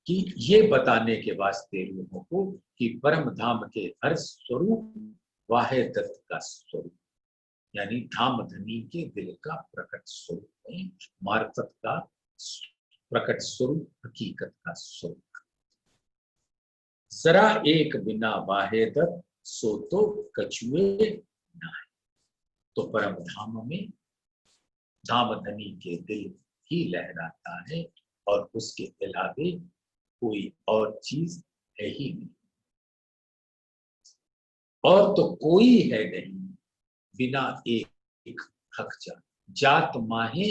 Speaker 1: कि ये बताने के वास्ते लोगों को कि परम धाम के हर स्वरूप वाहिदत का स्वरूप, यानी धाम धनी के दिल का प्रकट स्वरूप है, मार्फत का प्रकट स्वरूप, हकीकत का स्वरूप। जरा एक बिना वाहिदत, सो तो कछुए ना है। तो परम धाम में धाम धनी के दिल ही लहराता है और उसके अलावे कोई और चीज है ही नहीं। और तो कोई है नहीं बिना एक हक जात माहे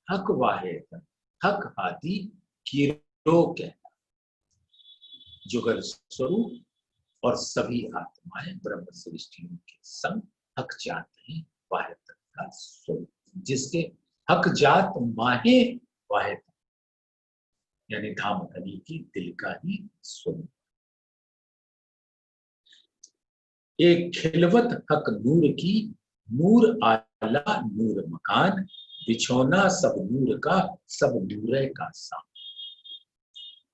Speaker 1: हक वाहे, हक हादी कीरो कहना। जुगल स्वरूप और सभी आत्माएं ब्रह्म सृष्टियों के संग हक जात है, वाहिद का स्वरूप, जिसके हक जात माहे वाहिद, यानी धाम धनी की दिल का ही स्वरूप। एक खिलवत हक नूर की, नूर आला नूर मकान, बिछौना सब नूर का, सब नूरे का सामान।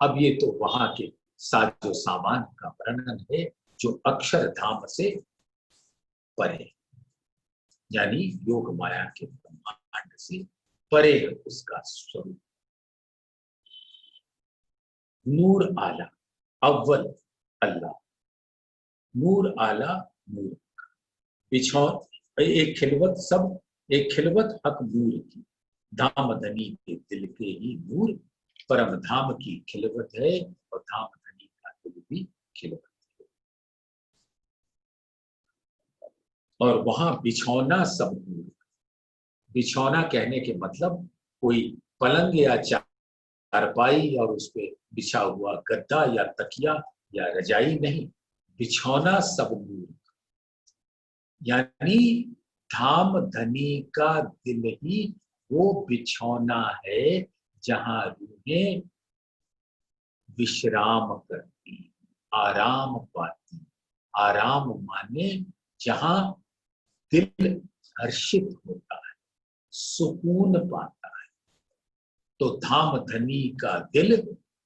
Speaker 1: अब ये तो वहां के साजो सामान का वर्णन है जो अक्षरधाम से परे, यानी योग माया के ब्रह्मांड से परे है उसका स्वरूप। नूर आला अव्वल अल्लाह, नूर आला नूर, बिछौन एक खिलवत सब, एक खिलवत हक नूर की, धाम धनी के दिल के ही नूर, परम धाम की खिलवत है और धाम धनी का दिल भी खिलवत है। और वहां बिछौना सब नूर, बिछौना कहने के मतलब कोई पलंग या चारपाई और उस पे बिछा हुआ गद्दा या तकिया या रजाई नहीं, बिछौना सब नूर, यानी धाम धनी का दिल ही वो बिछौना है जहां रूहें विश्राम करती, आराम पाती। आराम माने जहां दिल हर्षित होता है, सुकून पाता है। तो धाम धनी का दिल,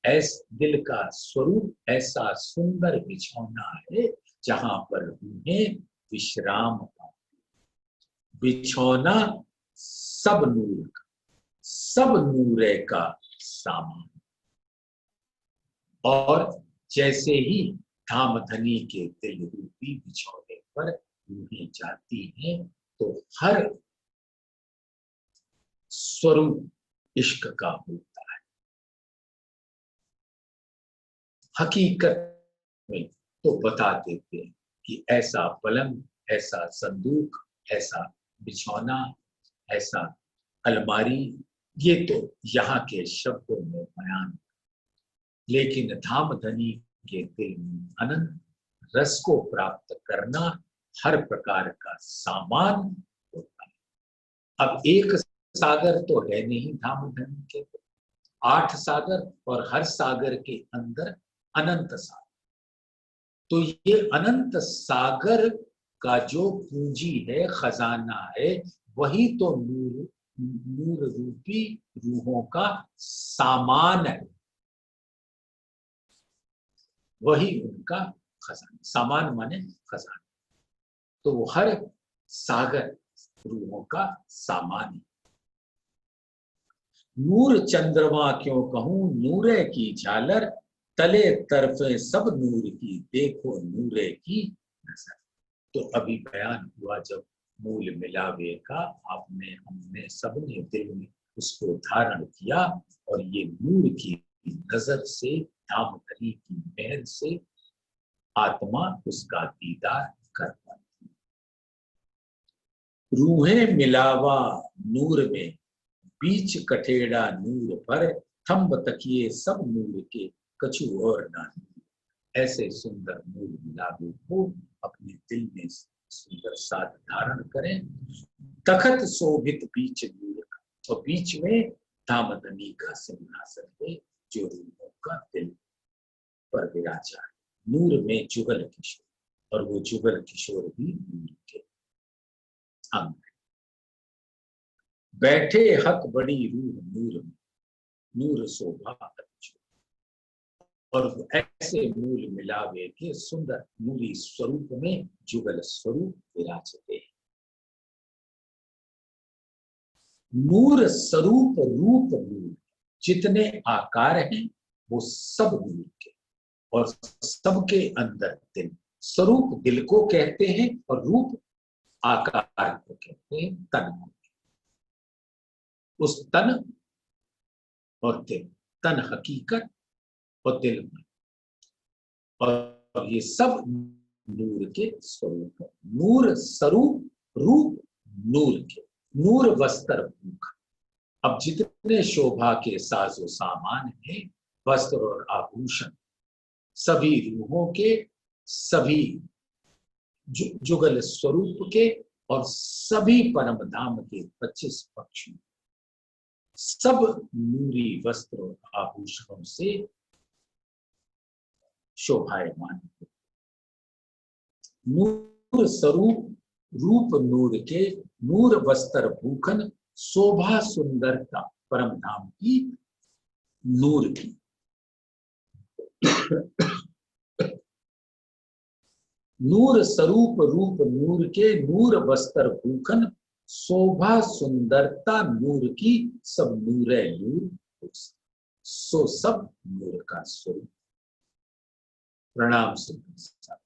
Speaker 1: दिल का स्वरूप ऐसा सुंदर बिछौना है जहां पर रूहें विश्राम पाती। बिछौना सब नूर का, सब नूरे का सामान। और जैसे ही धाम धनी के दिल रूपी बिछौने पर रूहें जाती हैं तो हर स्वरूप इश्क का होता है। हकीकत में तो बता देते हैं कि ऐसा पलंग, ऐसा संदूक, ऐसा बिछौना, ऐसा अलमारी, ये तो यहाँ के शब्दों में बयान, लेकिन धाम धनी के दिल में अनंत रस को प्राप्त करना हर प्रकार का सामान होता है। अब एक सागर तो है नहीं धाम धनी के, 8 सागर और हर सागर के अंदर अनंत सागर। तो ये अनंत सागर का जो पूंजी है, खजाना है, वही तो नूर, नूर रूपी रूहों का सामान है, वही उनका खजाना। सामान माने खजाना। तो वो हर सागर रूहों का सामान है। नूर चंद्रमा क्यों कहूं नूरे की झालर, तले तरफे सब नूर की देखो नूरे की नजर। तो अभी बयान हुआ जब मूल मिलावे का, आपने हमने सबने दिल में उसको धारण किया और ये नूर की नजर से, धाम धनी की मेहर से आत्मा उसका दीदार कर पाती। रूहें मिलावा नूर में, बीच कठेड़ा नूर पर, थंब तकिए सब नूर के, कछु और ना नूर। ऐसे सुंदर नूर मिलावे को अपने दिल में सुंदर साथ धारण करें। तखत शोभित बीच नूर का, और बीच में धाम धनी का सिंहासन है जो रूहों का दिल पर विराजा है। नूर में जुगल किशोर, और वो जुगल किशोर भी नूर के अंग। बैठे हक बड़ी रूह नूर में, नूर शोभा अच्छो। और ऐसे मूल मिलावे के सुंदर नूरी स्वरूप में जुगल स्वरूप विराजते हैं। नूर स्वरूप रूप नूर, जितने आकार हैं वो सब नूर के, और सबके अंदर दिल। स्वरूप दिल को कहते हैं और रूप आकार को कहते हैं, तन को। उस तन और दिल, तन हकीकत और दिल में, और ये सब नूर के स्वरूप है। नूर स्वरूप रूप नूर के, नूर वस्त्र भूख। अब जितने शोभा के साजो सामान हैं, वस्त्र और आभूषण, सभी रूहों के, सभी जुगल स्वरूप के, और सभी परम धाम के 25 पक्षी, सब नूरी वस्त्र और आभूषणों से शोभायमान। नूर स्वरूप रूप नूर के, नूर वस्त्र भूखन, शोभा सुंदरता परम धाम की, नूर की। नूर स्वरूप रूप नूर के, नूर वस्त्र भूखन, शोभा सुंदरता नूर की, सब नूरे नूर, सो सब नूर का स्वरूप। प्रणाम सुन।